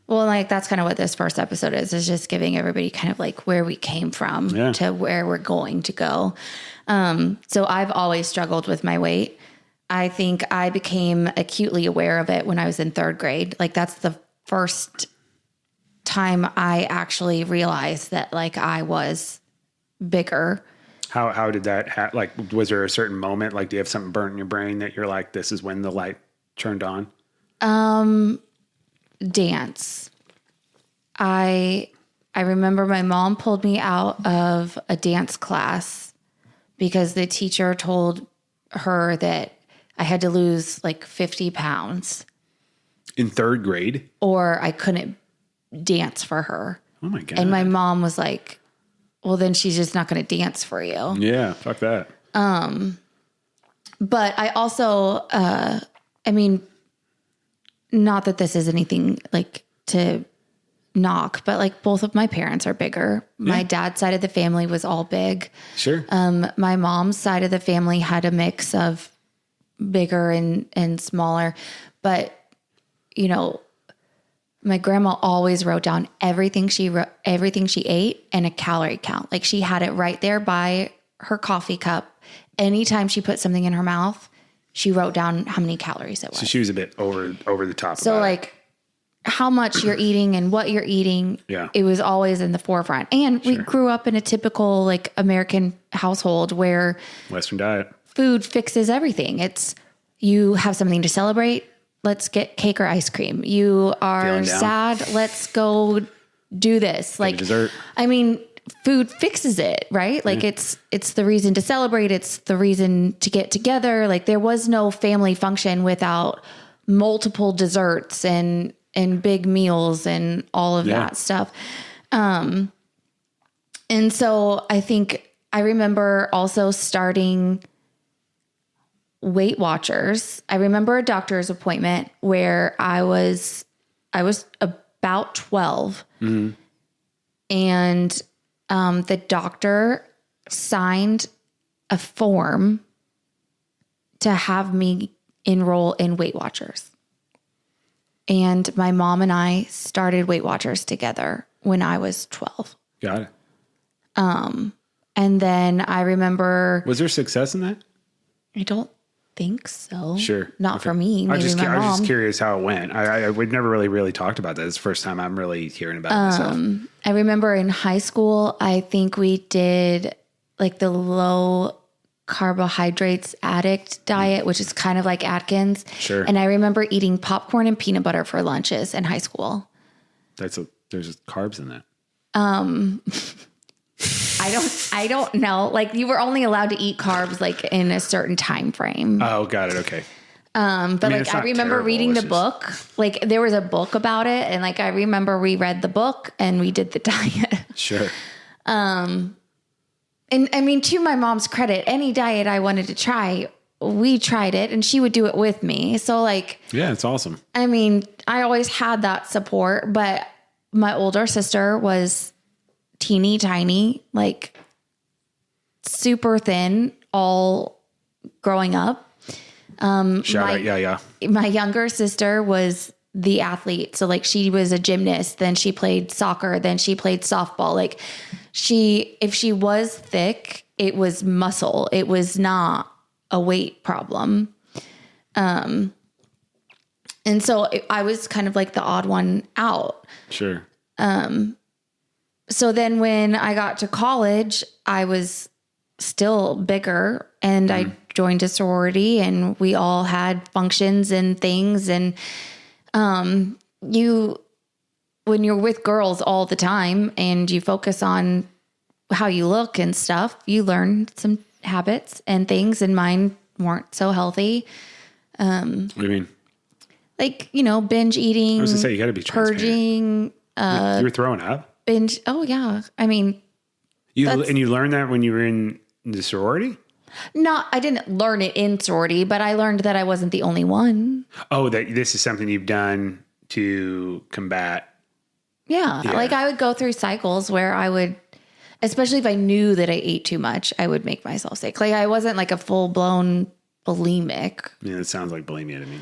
like that's kind of what this first episode is just giving everybody kind of like where we came from to where we're going to go. So I've always struggled with my weight. I think I became acutely aware of it when I was in third grade. Like that's the first time I actually realized that like I was bigger. How did that like, was there a certain moment? Like, do you have something burnt in your brain that you're like, this is when the light turned on? Dance. I remember my mom pulled me out of a dance class because the teacher told her that I had to lose like 50 pounds. In third grade? Or I couldn't dance for her. Oh my God. And my mom was like, well, then she's just not going to dance for you. Yeah, fuck that. But I also, I mean, not that this is anything like to knock, but like both of my parents are bigger. Yeah. My dad's side of the family was all big. Sure. My mom's side of the family had a mix of bigger and smaller, but you know, my grandma always wrote down everything she ate and a calorie count. Like she had it right there by her coffee cup. Anytime she put something in her mouth, she wrote down how many calories it was. So she was a bit over the top. So like how much you're eating and what you're eating, it was always in the forefront. And we grew up in a typical like American household where Western diet, food fixes everything. It's you have something to celebrate. Let's get cake or ice cream. You are sad. Let's go do this. Like dessert. I mean, food fixes it, right? Like it's the reason to celebrate. It's the reason to get together. Like there was no family function without multiple desserts and big meals and all of that stuff. And so I think I remember also starting Weight Watchers. I remember a doctor's appointment where I was about 12 and the doctor signed a form to have me enroll in Weight Watchers. And my mom and I started Weight Watchers together when I was 12. Got it. And then I remember... Was there success in that? I don't think so. Sure. Not for me. Maybe I was my mom. just curious how it went. We'd never really talked about that. It's the first time I'm really hearing about it myself. I remember in high school, I think we did like the low carbohydrates addict diet, which is kind of like Atkins. Sure. And I remember eating popcorn and peanut butter for lunches in high school. There's carbs in that. I don't know. Like you were only allowed to eat carbs like in a certain time frame. Oh, got it. Okay. But like I remember reading the book. Like there was a book about it, and like I remember we read the book and we did the diet. Sure. And I mean, to my mom's credit, any diet I wanted to try, we tried it, and she would do it with me. So like, yeah, it's awesome. I mean, I always had that support, but my older sister was teeny tiny, like super thin, all growing up. Shout out, yeah. My younger sister was the athlete. So like she was a gymnast, then she played soccer, then she played softball. Like if she was thick, it was muscle. It was not a weight problem. And so I was kind of like the odd one out. Sure. So then when I got to college, I was still bigger, and I joined a sorority, and we all had functions and things. And when you're with girls all the time and you focus on how you look and stuff, you learn some habits and things, and mine weren't so healthy. What do you mean? Like, binge eating. I was gonna say, you got to be purging. you were throwing up. Binge. Oh yeah. I mean, you learned that when you were in the sorority? I didn't learn it in sorority, but I learned that I wasn't the only one. Oh, that this is something you've done to combat. Yeah. Like I would go through cycles where I would, especially if I knew that I ate too much, I would make myself sick. Like I wasn't like a full blown bulimic. Yeah, it sounds like bulimia to me.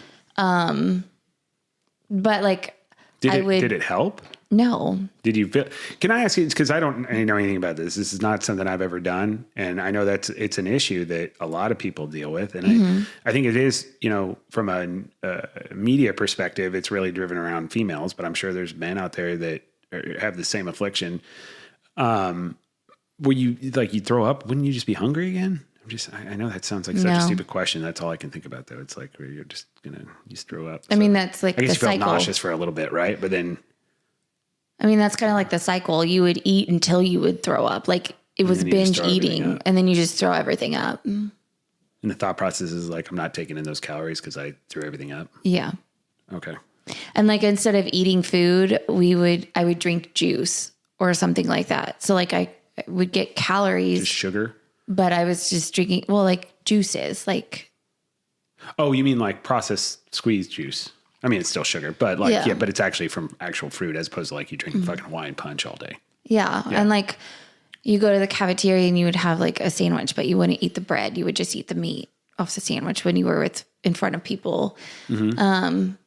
But like, did it help? No. Did you feel? Can I ask you? Because I don't know anything about this. This is not something I've ever done, and I know it's an issue that a lot of people deal with. And I think it is, from a media perspective, it's really driven around females. But I'm sure there's men out there that have the same affliction. Were you like you throw up? Wouldn't you just be hungry again? I know that sounds like such a stupid question. That's all I can think about, though. It's like where you're just gonna throw up. I mean, that's like I guess the you feel cycle. nauseous for a little bit, right? But then. I mean, that's kind of like the cycle. You would eat until you would throw up. Like it was binge eating, and then you just throw everything up. And the thought process is like, I'm not taking in those calories because I threw everything up. Yeah. Okay. And like instead of eating food, I would drink juice or something like that. So like I would get calories. Just sugar? But I was just drinking, like juices, like. Oh, you mean like processed squeezed juice? I mean, it's still sugar, but but it's actually from actual fruit as opposed to like you drinking fucking Hawaiian punch all day. Yeah. And like you go to the cafeteria and you would have like a sandwich, but you wouldn't eat the bread. You would just eat the meat off the sandwich when you were in front of people. But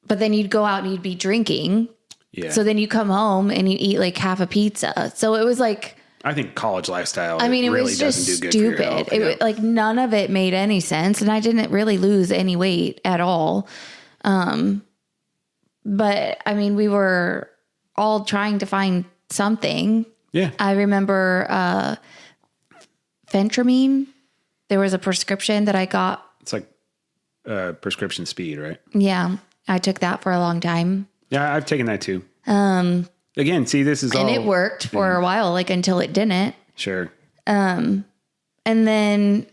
then you'd go out and you'd be drinking. Yeah. So then you come home and you eat like half a pizza. So it was like. I think college lifestyle. I mean, it really was just doesn't do good stupid. For your health, it like none of it made any sense, and I didn't really lose any weight at all. But I mean, we were all trying to find something. Yeah. I remember Phentermine. There was a prescription that I got. It's like prescription speed, right? Yeah. I took that for a long time. Yeah, I've taken that too. Again, see, this is and it worked for a while, like until it didn't. Sure. And then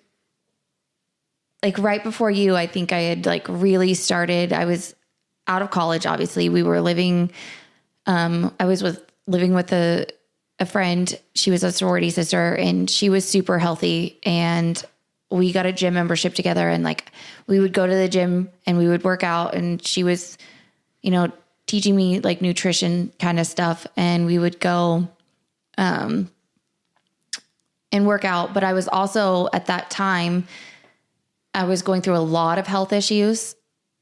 like right before you, I think I had like really started, I was out of college. Obviously we were living, I was living with a friend. She was a sorority sister and she was super healthy, and we got a gym membership together, and like we would go to the gym and we would work out, and she was, teaching me like nutrition kind of stuff, and we would go, and work out. But I was also at that time, I was going through a lot of health issues.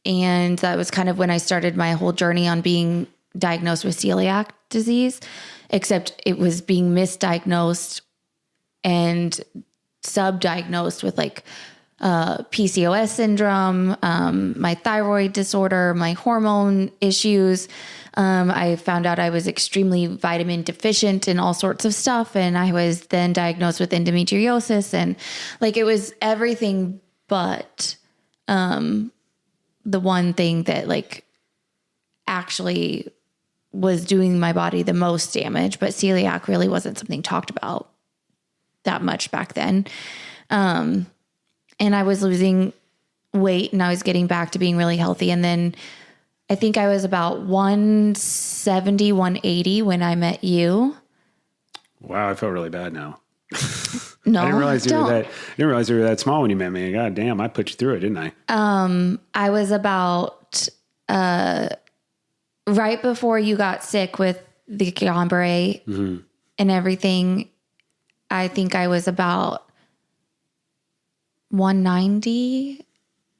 And that was kind of when I started my whole journey on being diagnosed with celiac disease, except it was being misdiagnosed and subdiagnosed with like PCOS syndrome, my thyroid disorder, my hormone issues. I found out I was extremely vitamin deficient in all sorts of stuff. And I was then diagnosed with endometriosis, and like it was everything but the one thing that like actually was doing my body the most damage. But celiac really wasn't something talked about that much back then. And I was losing weight and I was getting back to being really healthy. And then I think I was about 170, 180 when I met you. Wow, I feel really bad now. No, I didn't realize you were that small when you met me. God damn, I put you through it, didn't I? I was about right before you got sick with the Guillain-Barré and everything. I think I was about 190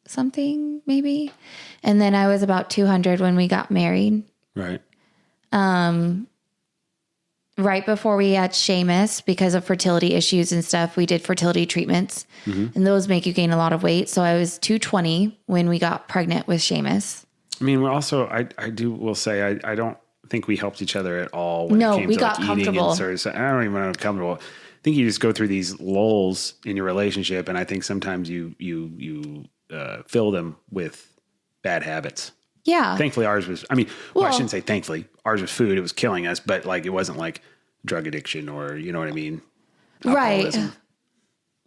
something maybe. And then I was about 200 when we got married. Right. right before we had Seamus, because of fertility issues and stuff, we did fertility treatments, and those make you gain a lot of weight. So I was 220 when we got pregnant with Seamus. I mean, we're also, will say, I don't think we helped each other at all when it came we to got like eating comfortable. and sort of, I don't even know comfortable. I think you just go through these lulls in your relationship, and I think sometimes you fill them with bad habits. Yeah. Thankfully, ours was, I shouldn't say thankfully. Ours was food. It was killing us, but like, it wasn't like drug addiction or, you know what I mean? Alcoholism. Right.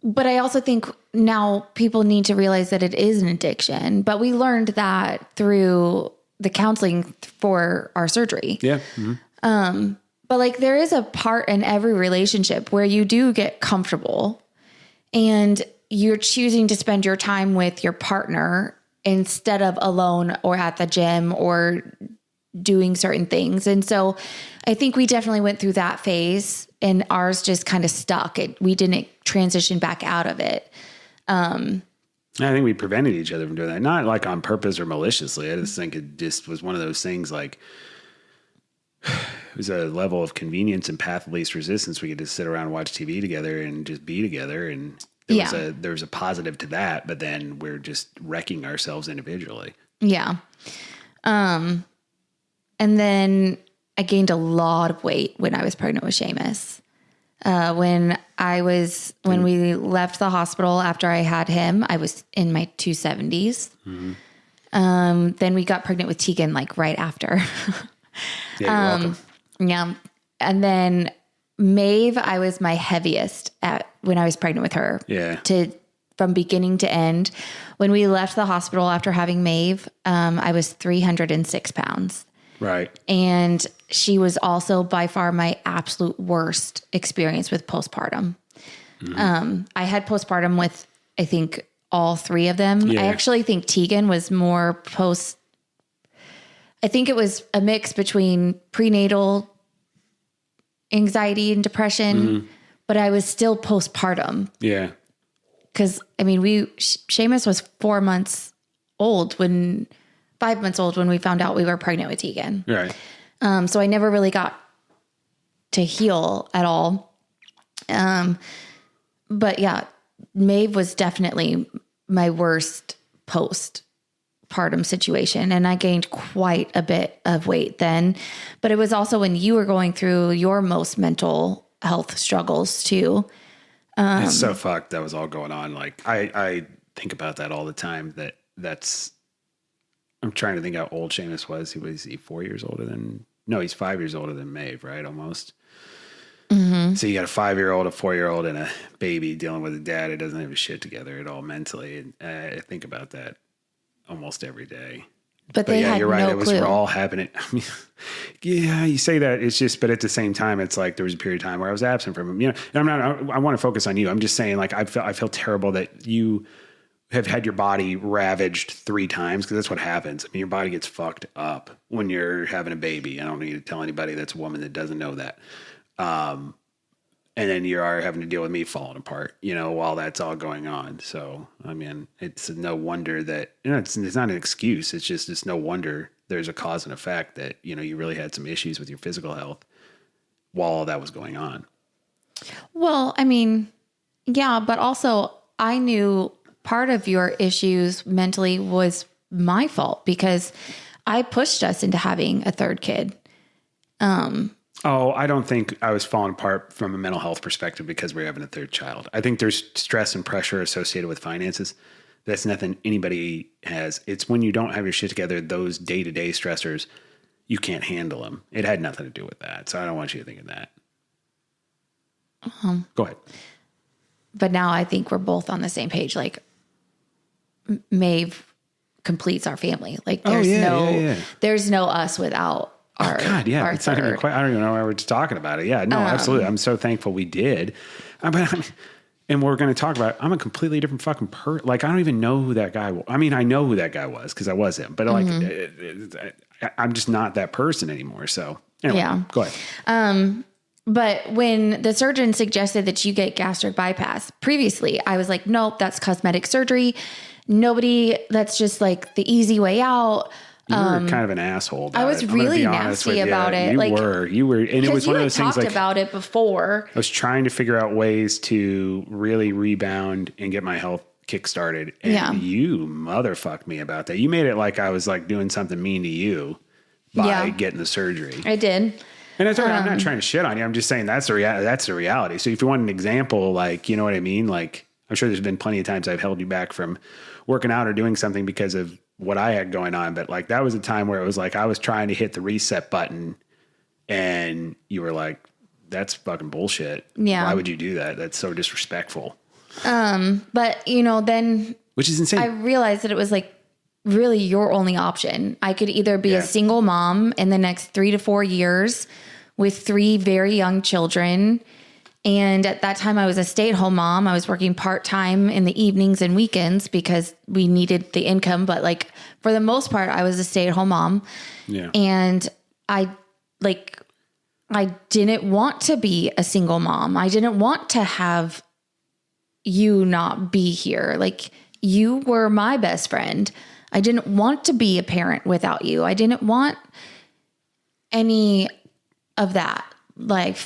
But I also think now people need to realize that it is an addiction. But we learned that through the counseling for our surgery. Yeah. Mm-hmm. But like, there is a part in every relationship where you do get comfortable and you're choosing to spend your time with your partner instead of alone or at the gym or doing certain things. And so I think we definitely went through that phase, and ours just kind of stuck. We didn't transition back out of it. I think we prevented each other from doing that. Not like on purpose or maliciously. I just think it just was one of those things, like it was a level of convenience and path of least resistance. We could just sit around and watch TV together and just be together. And there was a positive to that, but then we're just wrecking ourselves individually. Yeah. And then I gained a lot of weight when I was pregnant with Seamus. When we left the hospital after I had him, I was in my 270s. Mm-hmm. Then we got pregnant with Tegan, like right after. Yeah, you're welcome. Yeah. And then Maeve, I was my heaviest when I was pregnant with her. Yeah. From beginning to end. When we left the hospital after having Maeve, I was 306 pounds. Right. And she was also by far my absolute worst experience with postpartum. Mm-hmm. I had postpartum with, I think, all three of them. Yeah. I actually think Tegan was more I think it was a mix between prenatal anxiety and depression, but I was still postpartum. Yeah. Because, I mean, Seamus was 5 months old when we found out we were pregnant with Tegan. Right. So I never really got to heal at all. But yeah, Maeve was definitely my worst postpartum situation. And I gained quite a bit of weight then. But it was also when you were going through your most mental health struggles too. It's so fucked. That was all going on. Like I think about that all the time. I'm trying to think how old Seamus was. He's 4 years older than, no, he's 5 years older than Maeve, right? Almost. Mm-hmm. So you got a 5-year-old, a 4-year-old, and a baby dealing with a dad who doesn't have his shit together at all mentally. And I think about that almost every day. But yeah, you're right. No it was clue. all happening. I mean, yeah, you say that. It's just, but at the same time, it's like there was a period of time where I was absent from him. You know, and I want to focus on you. I'm just saying, like, I feel terrible that you have had your body ravaged 3 times, because that's what happens. I mean, your body gets fucked up when you're having a baby. I don't need to tell anybody that's a woman that doesn't know that. And then you are having to deal with me falling apart, you know, while that's all going on. So, I mean, it's no wonder that, you know, it's not an excuse. It's just, it's no wonder there's a cause and effect that, you know, you really had some issues with your physical health while all that was going on. Well, I mean, yeah, but also I knew part of your issues mentally was my fault because I pushed us into having a third kid. Oh, I don't think I was falling apart from a mental health perspective because we're having a third child. I think there's stress and pressure associated with finances. That's nothing anybody has. It's when you don't have your shit together, those day-to-day stressors, you can't handle them. It had nothing to do with that. So I don't want you to think of that. Go ahead. But now I think we're both on the same page. Like Maeve completes our family. Like there's no us without our, yeah. It's not even quite, I don't even know why we're just talking about it. Yeah, no, absolutely. I'm so thankful we did. And we're going to talk about, I'm a completely different fucking person. Like, I don't even know who that guy was. I mean, I know who that guy was because I was him, but like, I'm just not that person anymore. So anyway, go ahead. But when the surgeon suggested that you get gastric bypass previously, I was like, nope, that's cosmetic surgery. That's just like the easy way out. You were kind of an asshole about I was it. I'm gonna really be honest nasty with about it. You Like, were, and it was one of those things. Talked Like, about it before. I was trying to figure out ways to really rebound and get my health kickstarted, and you motherfucked me about that. You made it like I was like doing something mean to you by getting the surgery. I did. And that's I'm not trying to shit on you. I'm just saying that's the reality. So if you want an example, like, you know what I mean? Like, I'm sure there's been plenty of times I've held you back from working out or doing something because of what I had going on. But like, that was a time where it was like, I was trying to hit the reset button and you were like, that's fucking bullshit. Yeah. Why would you do that? That's so disrespectful. But then which is insane. I realized that it was like really your only option. I could either be a single mom in the next 3 to 4 years with 3 very young children. And at that time I was a stay-at-home mom. I was working part-time in the evenings and weekends because we needed the income. But like for the most part, I was a stay-at-home mom. Yeah. And I didn't want to be a single mom. I didn't want to have you not be here. Like, you were my best friend. I didn't want to be a parent without you. I didn't want any of that. Like,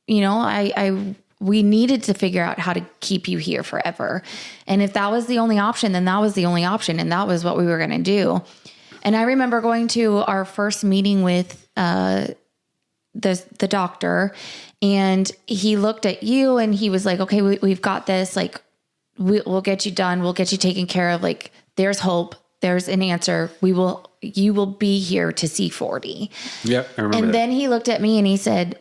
we needed to figure out how to keep you here forever. And if that was the only option, then that was the only option. And that was what we were going to do. And I remember going to our first meeting with, the doctor, and he looked at you and he was like, okay, we've got this. Like, we'll get you done. We'll get you taken care of. Like, there's hope. There's an answer. You will be here to see 40. Yeah. I remember and that. then he looked at me and he said,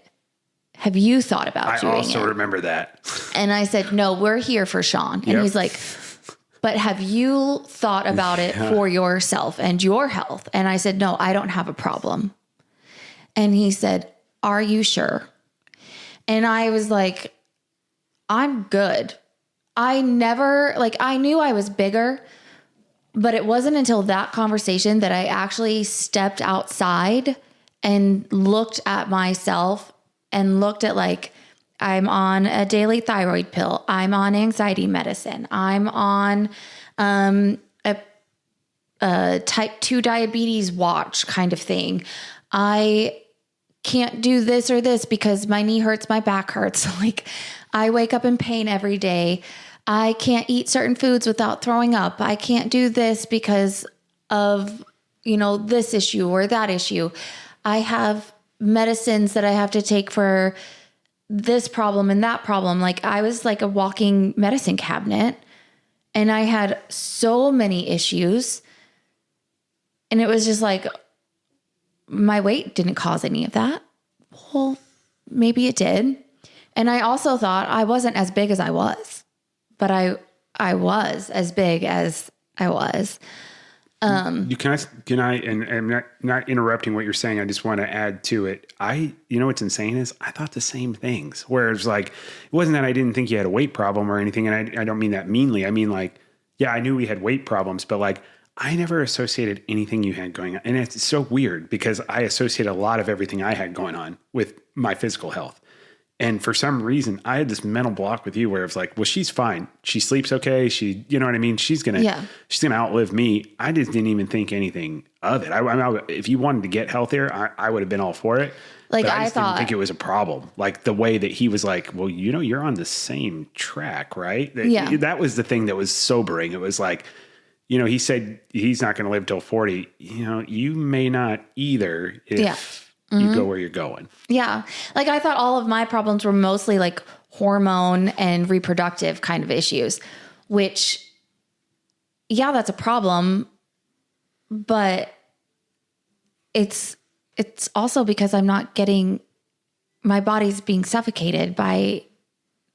have you thought about doing it? I also remember that. And I said, no, we're here for Sean. And he's like, but have you thought about it for yourself and your health? And I said, no, I don't have a problem. And he said, are you sure? And I was like, I'm good. I knew I was bigger, but it wasn't until that conversation that I actually stepped outside and looked at myself and looked at, like, I'm on a daily thyroid pill. I'm on anxiety medicine. I'm on a type 2 diabetes watch kind of thing. I can't do this or this because my knee hurts, my back hurts. Like, I wake up in pain every day. I can't eat certain foods without throwing up. I can't do this because of, this issue or that issue. I have medicines that I have to take for this problem and that problem. Like, I was like a walking medicine cabinet, and I had so many issues. And it was just like, my weight didn't cause any of that. Well, maybe it did. And I also thought I wasn't as big as I was, but I was as big as I was. Can I, and I'm not interrupting what you're saying. I just want to add to it. What's insane is I thought the same things, where it's like, it wasn't that I didn't think you had a weight problem or anything. And I don't mean that meanly. I mean, like, yeah, I knew we had weight problems, but like, I never associated anything you had going on. And it's so weird because I associate a lot of everything I had going on with my physical health. And for some reason, I had this mental block with you where it's like, well, she's fine. She sleeps okay. You know what I mean? She's going to outlive me. I just didn't even think anything of it. If you wanted to get healthier, I would have been all for it. Like, I just didn't think it was a problem. Like, the way that he was like, well, you're on the same track, right? That was the thing that was sobering. It was like, he said he's not going to live till 40. You may not either if you go where you're going. Yeah. Like, I thought all of my problems were mostly like hormone and reproductive kind of issues, which, that's a problem, but it's also because I'm not my body's being suffocated by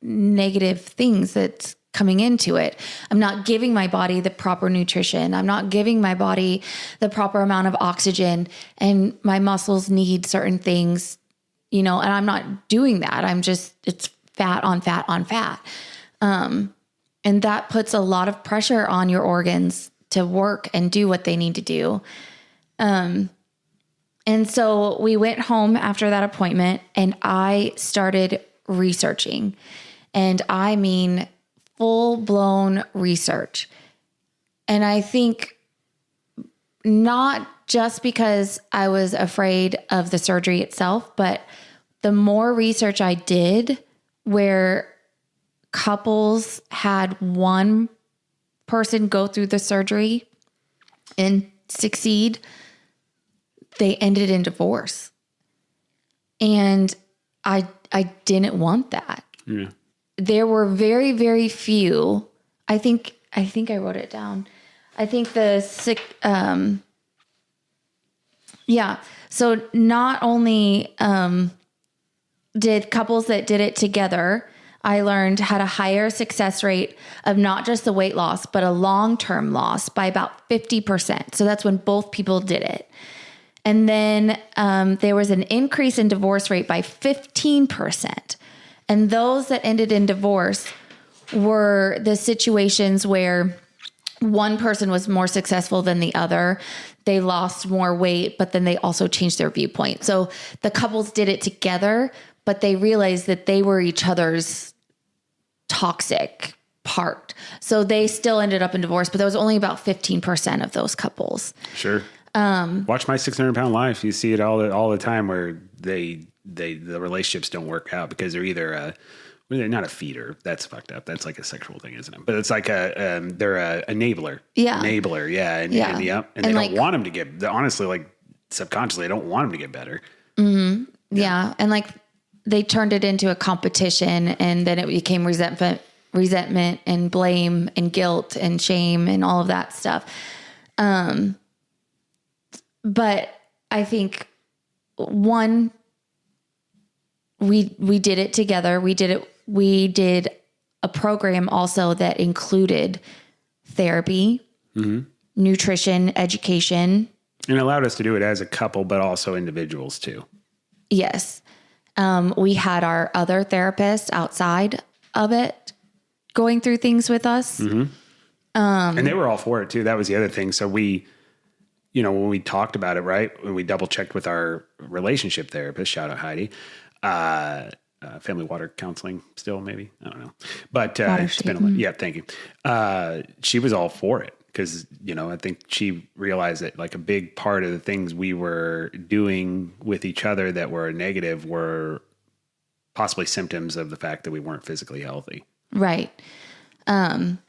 negative things that's coming into it. I'm not giving my body the proper nutrition. I'm not giving my body the proper amount of oxygen, and my muscles need certain things, and I'm not doing that. It's fat on fat on fat. And that puts a lot of pressure on your organs to work and do what they need to do. And so we went home after that appointment, and I started researching, and I mean full-blown research. And I think not just because I was afraid of the surgery itself, but the more research I did where couples had one person go through the surgery and succeed, they ended in divorce. And I didn't want that. Yeah. There were very, very few. I think I wrote it down. I think So not only did couples that did it together, I learned had a higher success rate of not just the weight loss, but a long-term loss by about 50%. So that's when both people did it. And then there was an increase in divorce rate by 15%. And those that ended in divorce were the situations where one person was more successful than the other. They lost more weight, but then they also changed their viewpoint. So the couples did it together, but they realized that they were each other's toxic part. So they still ended up in divorce, but there was only about 15% of those couples. Sure. Watch My 600-Pound Life. You see it all the time where the relationships don't work out because they're either they're not a feeder. That's fucked up. That's like a sexual thing, isn't it? But it's like they're a enabler. Yeah. Enabler. Yeah. And they don't want them to get, honestly, like subconsciously, I don't want them to get better. Mm-hmm. Yeah. And like they turned it into a competition, and then it became resentment and blame and guilt and shame and all of that stuff. But I think we did it together. We did a program also that included therapy, nutrition, education. And allowed us to do it as a couple, but also individuals too. Yes. We had our other therapist outside of it going through things with us. Mm-hmm. And they were all for it too. That was the other thing. So when we talked about it, right, when we double checked with our relationship therapist, shout out Heidi, family water counseling still, maybe, I don't know, but it's been thank you. She was all for it because, I think she realized that like a big part of the things we were doing with each other that were negative were possibly symptoms of the fact that we weren't physically healthy. Right. And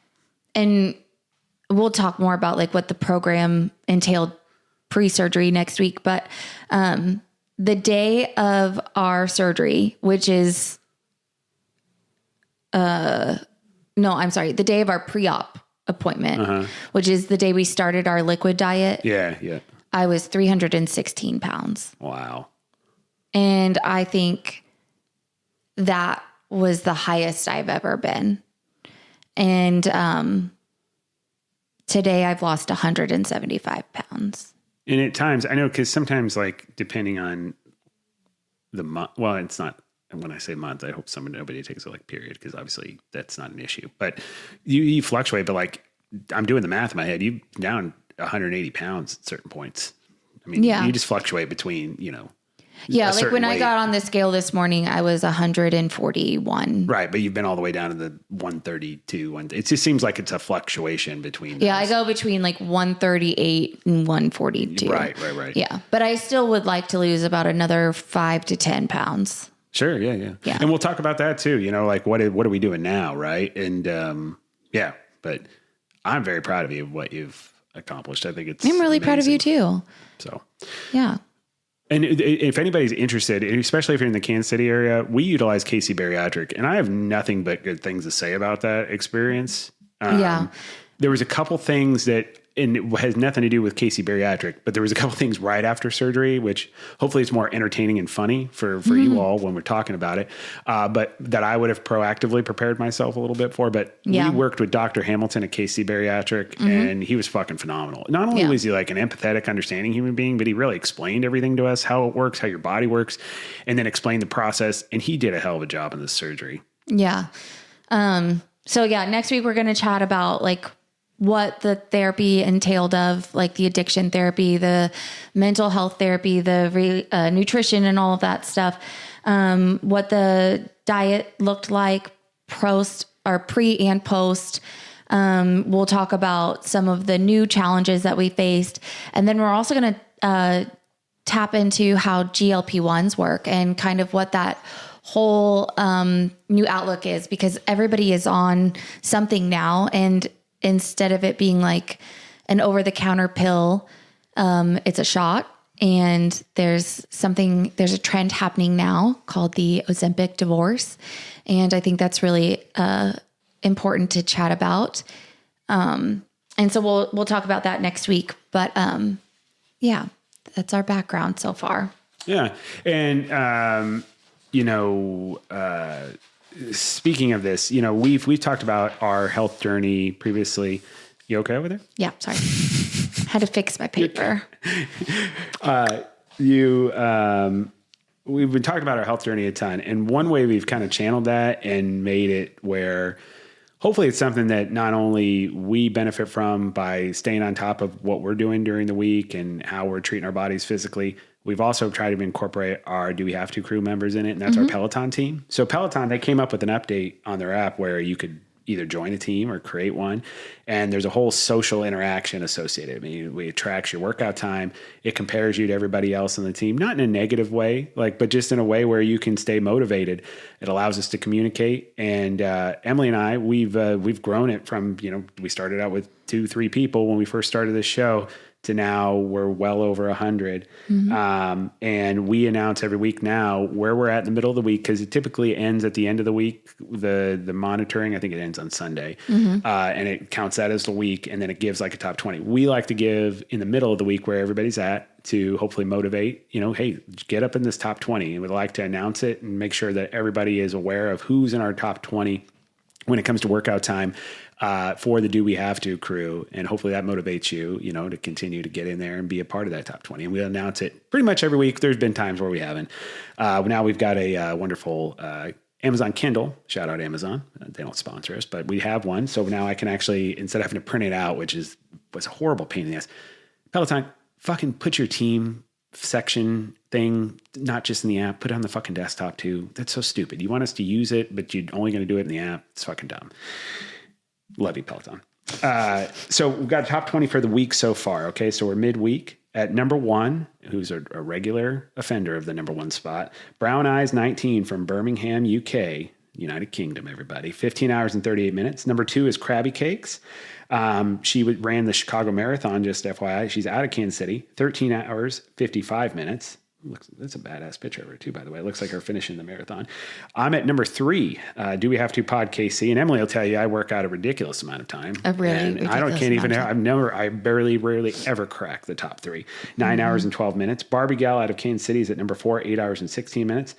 we'll talk more about like what the program entailed pre-surgery next week. But the day of our surgery, which is, the day of our pre-op appointment, which is the day we started our liquid diet. Yeah. I was 316 pounds. Wow. And I think that was the highest I've ever been. And today I've lost 175 pounds. And at times, I know, because sometimes, like, depending on the month, well, it's not, and when I say month, I hope nobody takes it like period, because obviously that's not an issue. But you fluctuate, but like, I'm doing the math in my head. You down 180 pounds at certain points. I mean, you just fluctuate between, Yeah, like when I got on the scale this morning, I was 141. Right, but you've been all the way down to the 132. It just seems like it's a fluctuation between those. Yeah, I go between like 138 and 142. Right. Yeah, but I still would like to lose about another 5 to 10 pounds. Sure, yeah. And we'll talk about that too, like what are we doing now, right? And but I'm very proud of you of what you've accomplished. I think it's I'm really amazing. proud of you too. So, yeah. And if anybody's interested, especially if you're in the Kansas City area, we utilize KC Bariatric, and I have nothing but good things to say about that experience. There was a couple things and it has nothing to do with KC Bariatric, but there was a couple things right after surgery, which hopefully it's more entertaining and funny for you all when we're talking about it. But that I would have proactively prepared myself a little bit for. But we worked with Dr. Hamilton at KC Bariatric, and he was fucking phenomenal. Not only was he like an empathetic, understanding human being, but he really explained everything to us, how it works, how your body works, and then explained the process. And he did a hell of a job in this surgery. Yeah. Next week we're going to chat about like what the therapy entailed of, like the addiction therapy, the mental health therapy, the nutrition and all of that stuff. What the diet looked like pre and post. We'll talk about some of the new challenges that we faced. And then we're also going to tap into how GLP-1s work and kind of what that whole new outlook is, because everybody is on something now. And instead of it being like an over-the-counter pill, it's a shot. And there's a trend happening now called the Ozempic divorce. And I think that's really important to chat about. And so we'll talk about that next week. But yeah, that's our background so far. Yeah. And, speaking of this, we've talked about our health journey previously. You okay over there? Yeah, sorry. Had to fix my paper. We've been talking about our health journey a ton. And one way we've kind of channeled that and made it where hopefully it's something that not only we benefit from by staying on top of what we're doing during the week and how we're treating our bodies physically. We've also tried to incorporate our Do We Have To crew members in it, and that's our Peloton team. So Peloton, they came up with an update on their app where you could either join a team or create one. And there's a whole social interaction associated. I mean, it tracks your workout time. It compares you to everybody else on the team, not in a negative way, but just in a way where you can stay motivated. It allows us to communicate. And Emily and I, we've grown it from, we started out with 2-3 people when we first started this show to now we're well over 100. And we announce every week now where we're at in the middle of the week, because it typically ends at the end of the week. The monitoring, I think it ends on Sunday, and it counts that as the week, and then it gives like a top 20. We like to give in the middle of the week where everybody's at to hopefully motivate, hey, get up in this top 20. And we'd like to announce it and make sure that everybody is aware of who's in our top 20 when it comes to workout time. For the Do We Have To crew. And hopefully that motivates you, to continue to get in there and be a part of that top 20. And we'll announce it pretty much every week. There's been times where we haven't. Now we've got a wonderful Amazon Kindle. Shout out Amazon. They don't sponsor us, but we have one. So now I can actually, instead of having to print it out, was a horrible pain in the ass. Peloton, fucking put your team section thing, not just in the app, put it on the fucking desktop too. That's so stupid. You want us to use it, but you're only going to do it in the app. It's fucking dumb. Love you, Peloton. So we've got top 20 for the week so far. Okay. So we're midweek at number 1, who's a regular offender of the number 1 spot. Brown Eyes 19 from Birmingham, UK, United Kingdom, everybody. 15 hours and 38 minutes. Number 2 is Krabby Cakes. She ran the Chicago Marathon, just FYI. She's out of Kansas City. 13 hours, 55 minutes. That's a badass picture of her too, by the way. It looks like her finishing the marathon. I'm at number 3. Do We Have To Pod KC? And Emily will tell you I work out a ridiculous amount of time. I rarely ever crack the top 3. 9 hours and 12 minutes. Barbie Gal out of Kansas City is at number 4, 8 hours and 16 minutes.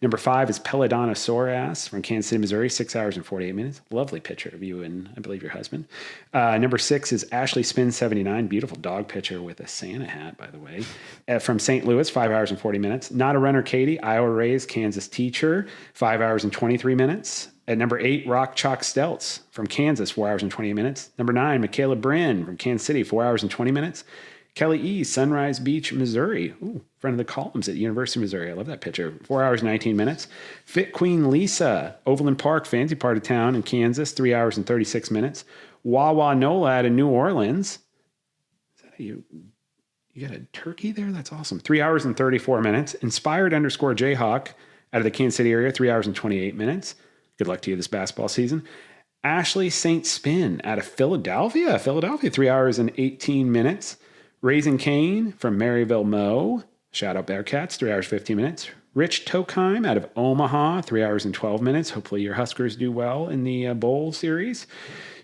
Number 5 is Peladonna Sorass from Kansas City, Missouri, 6 hours and 48 minutes. Lovely picture of you and I believe your husband. Number 6 is Ashley Spin 79. Beautiful dog picture with a Santa hat, by the way. From St. Louis, 5 hours and 40 minutes. Not a Runner Katie, Iowa raised, Kansas teacher, 5 hours and 23 minutes. At number 8, Rock Chalk Stelz from Kansas, 4 hours and 28 minutes. Number 9, Michaela Bryn from Kansas City, 4 hours and 20 minutes. Kelly E., Sunrise Beach, Missouri. Ooh, front of the columns at University of Missouri. I love that picture. 4 hours, 19 minutes. Fit Queen Lisa, Overland Park, fancy part of town in Kansas, 3 hours and 36 minutes. Wawa Nola in New Orleans. Is that you got a turkey there? That's awesome. 3 hours and 34 minutes. Inspired _ Jayhawk out of the Kansas City area, 3 hours and 28 minutes. Good luck to you this basketball season. Ashley St. Spin out of Philadelphia, 3 hours and 18 minutes. Raising Cane from Maryville, Mo. Shout out Bearcats, 3 hours, 15 minutes. Rich Tokheim out of Omaha, 3 hours and 12 minutes. Hopefully your Huskers do well in the bowl series.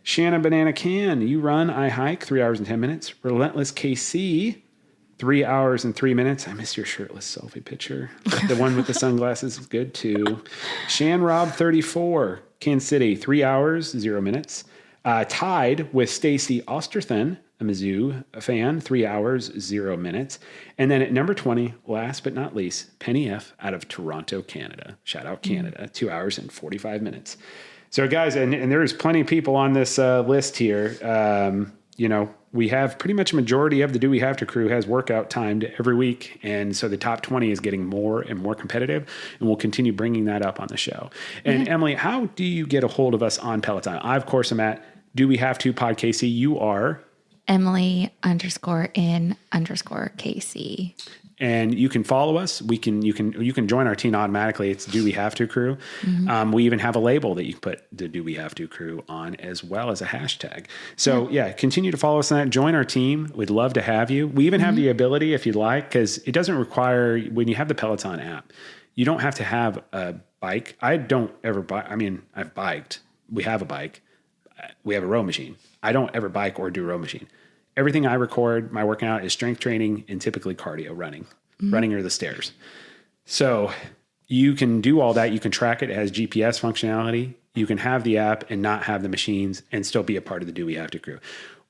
Shanna Banana Can, you run, I hike, 3 hours and 10 minutes. Relentless KC, 3 hours and 3 minutes. I miss your shirtless selfie picture. The one with the sunglasses is good too. Shan Rob 34, Kansas City, 3 hours, 0 minutes. Tied with Stacy Osterthen, a Mizzou fan, 3 hours, 0 minutes. And then at number 20, last but not least, Penny F. out of Toronto, Canada. Shout out Canada, 2 hours and 45 minutes. So guys, and there's plenty of people on this list here. We have pretty much a majority of the Do We Have To crew has workout timed every week. And so the top 20 is getting more and more competitive, and we'll continue bringing that up on the show. And Emily, how do you get a hold of us on Peloton? I, of course, am at Do We Have To Pod KC. You are Emily_in_KC. And you can follow us. You can join our team automatically. It's Do We Have To Crew. We even have a label that you can put the Do We Have To Crew on, as well as a hashtag. So continue to follow us on that. Join our team. We'd love to have you. We even have the ability, if you'd like, because it doesn't require, when you have the Peloton app, you don't have to have a bike. I don't ever buy. I mean, I've biked. We have a bike. We have a row machine. I don't ever bike or do row machine. Everything I record, my working out, is strength training and typically cardio, running or the stairs. So you can do all that. You can track it. It has GPS functionality. You can have the app and not have the machines and still be a part of the Do We Have To Crew.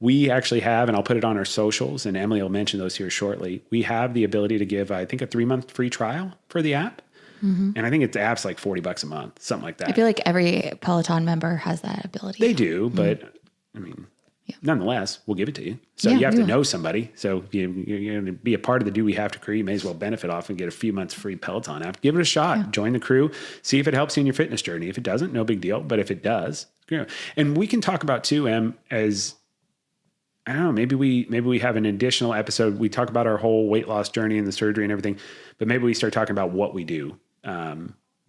We actually have, and I'll put it on our socials, and Emily will mention those here shortly. We have the ability to give, I think, a 3-month free trial for the app. And I think the app's like $40 a month, something like that. I feel like every Peloton member has that ability. They do, but I mean, nonetheless, we'll give it to you. So you have to know somebody. So you're going to be a part of the Do We Have To Crew. You may as well benefit off and get a few months free Peloton app. Give it a shot. Join the crew. See if it helps you in your fitness journey. If it doesn't, no big deal. But if it does, and we can talk about too, as I don't know, maybe we have an additional episode. We talk about our whole weight loss journey and the surgery and everything, but maybe we start talking about what we do.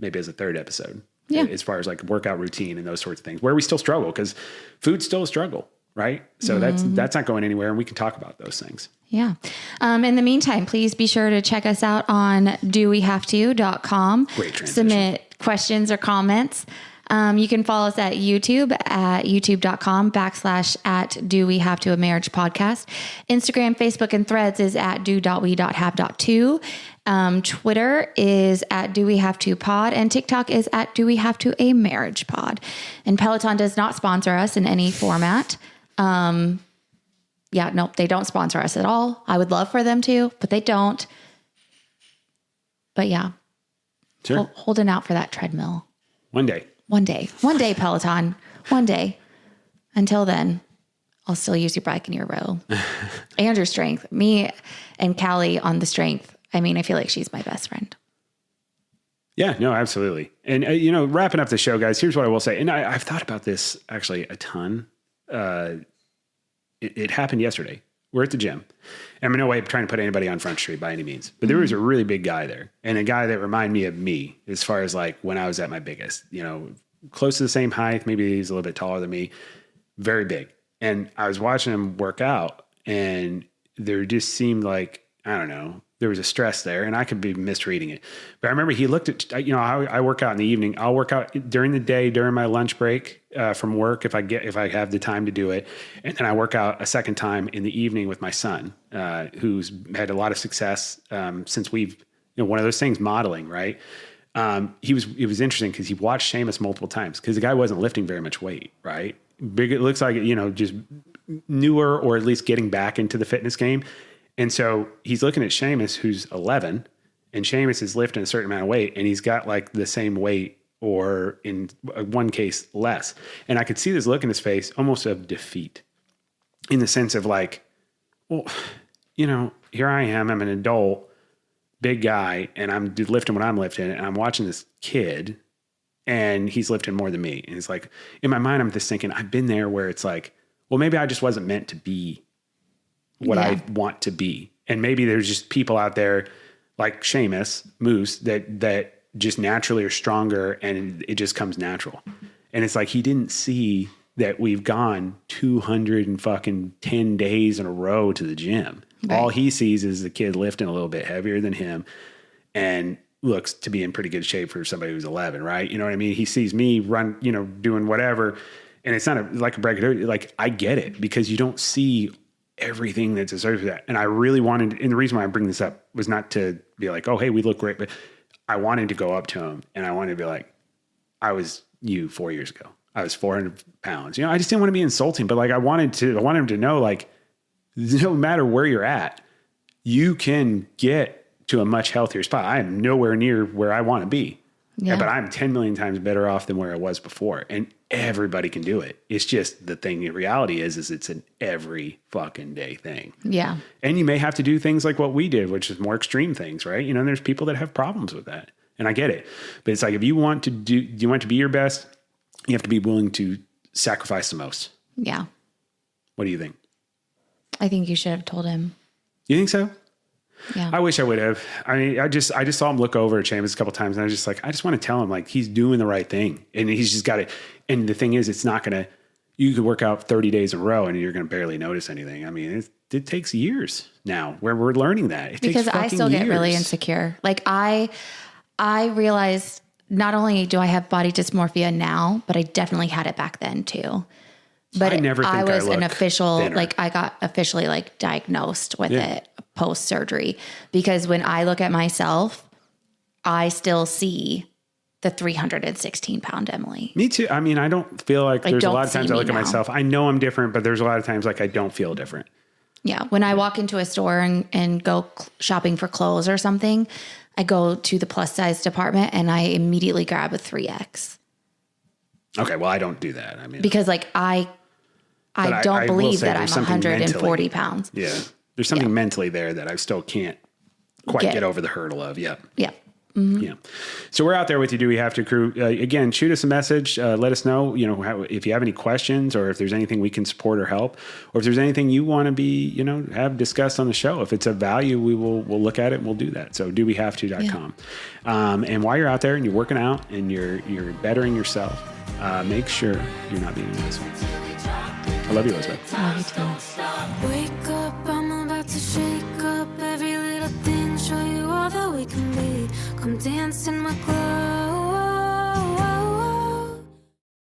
Maybe as a third episode, as far as like workout routine and those sorts of things, where we still struggle, because food's still a struggle, right? So that's not going anywhere, and we can talk about those things. Yeah. In the meantime, please be sure to check us out on dowehavето.com. Great transition. Submit questions or comments. You can follow us at YouTube at youtube.com/@dowehavetoamarriage podcast. Instagram, Facebook, and Threads is at do.we.have.to. Twitter is at dowehavtopod, and TikTok is at dowehavetoamarriagepod. And Peloton does not sponsor us in any format. Nope, they don't sponsor us at all. I would love for them to, but they don't. But sure. Holding out for that treadmill. One day, Peloton, one day. Until then, I'll still use your bike in your row and your strength. Me and Callie on the strength. I mean, I feel like she's my best friend. Yeah, no, absolutely. And, wrapping up the show, guys, here's what I will say. And I've thought about this actually a ton. It happened yesterday. We're at the gym. And I'm in no way trying to put anybody on Front Street by any means, but there was a really big guy there, and a guy that reminded me of me as far as like when I was at my biggest, close to the same height. Maybe he's a little bit taller than me, very big. And I was watching him work out, and there just seemed like, I don't know, there was a stress there, and I could be misreading it. But I remember he looked at, I work out in the evening. I'll work out during the day, during my lunch break from work, if I have the time to do it. And then I work out a second time in the evening with my son, who's had a lot of success since we've, one of those things, modeling, right? It was interesting because he watched Seamus multiple times, because the guy wasn't lifting very much weight, right? Big, it looks like, just newer, or at least getting back into the fitness game. And so he's looking at Seamus, who's 11, and Seamus is lifting a certain amount of weight, and he's got like the same weight, or in one case less. And I could see this look in his face, almost of defeat, in the sense of like, well, here I am, I'm an adult, big guy, and I'm lifting what I'm lifting, and I'm watching this kid, and he's lifting more than me. And it's like, in my mind, I'm just thinking, I've been there where it's like, well, maybe I just wasn't meant to be what I want to be. And maybe there's just people out there like Seamus Moose that just naturally are stronger, and it just comes natural. And it's like, he didn't see that we've gone 210 days in a row to the gym. Right. All he sees is the kid lifting a little bit heavier than him and looks to be in pretty good shape for somebody who's 11, right? You know what I mean? He sees me run, doing whatever. And it's not like a braggadocio. Like, I get it, because you don't see everything that deserves that. And I really wanted, and the reason why I bring this up was not to be like, oh, hey, we look great, but I wanted to go up to him, and I wanted to be like, I was you 4 years ago. I was 400 pounds. I just didn't want to be insulting, but like, I wanted him to know, like, no matter where you're at, you can get to a much healthier spot. I am nowhere near where I want to be. Yeah. But I'm 10 million times better off than where I was before. And everybody can do it. It's just the thing. The reality is it's an every fucking day thing. Yeah. And you may have to do things like what we did, which is more extreme things, right? There's people that have problems with that. And I get it. But it's like, if you want to be your best, you have to be willing to sacrifice the most. Yeah. What do you think? I think you should have told him. You think so? Yeah. I wish I would have. I mean, I just saw him look over at Seamus a couple of times, and I was just like, I just want to tell him like he's doing the right thing, and he's just got to. And the thing is, it's not going to. You could work out 30 days in a row, and you're going to barely notice anything. I mean, it takes years now where we're learning that. It because takes I still years. get really insecure. Like I realized not only do I have body dysmorphia now, but I definitely had it back then too. But I was an official, thinner. like I got officially like diagnosed with it post surgery, because when I look at myself, I still see the 316 pound Emily. Me too. I mean, I don't feel like there's a lot of times I look at now. myself. I know I'm different, but there's a lot of times like I don't feel different. Yeah. When I walk into a store and go shopping for clothes or something, I go to the plus size department and I immediately grab a 3X. Okay. Well, I don't do that. I mean, because like I don't believe that I'm 140 pounds. Yeah. There's something mentally there that I still can't quite get over the hurdle of. Yeah. Yeah. Mm-hmm. Yeah. So we're out there with you. Do we have to crew? Again, shoot us a message. Let us know, if you have any questions or if there's anything we can support or help, or if there's anything you want to be, have discussed on the show. If it's of value, we'll look at it and we'll do that. So dowehavето.com. And while you're out there and you're working out and you're bettering yourself, make sure you're not being an asshole. I love you, Elizabeth. I love you too. Wake up, I'm about to shake up every little thing, show you all that we can be. Come dance in my club.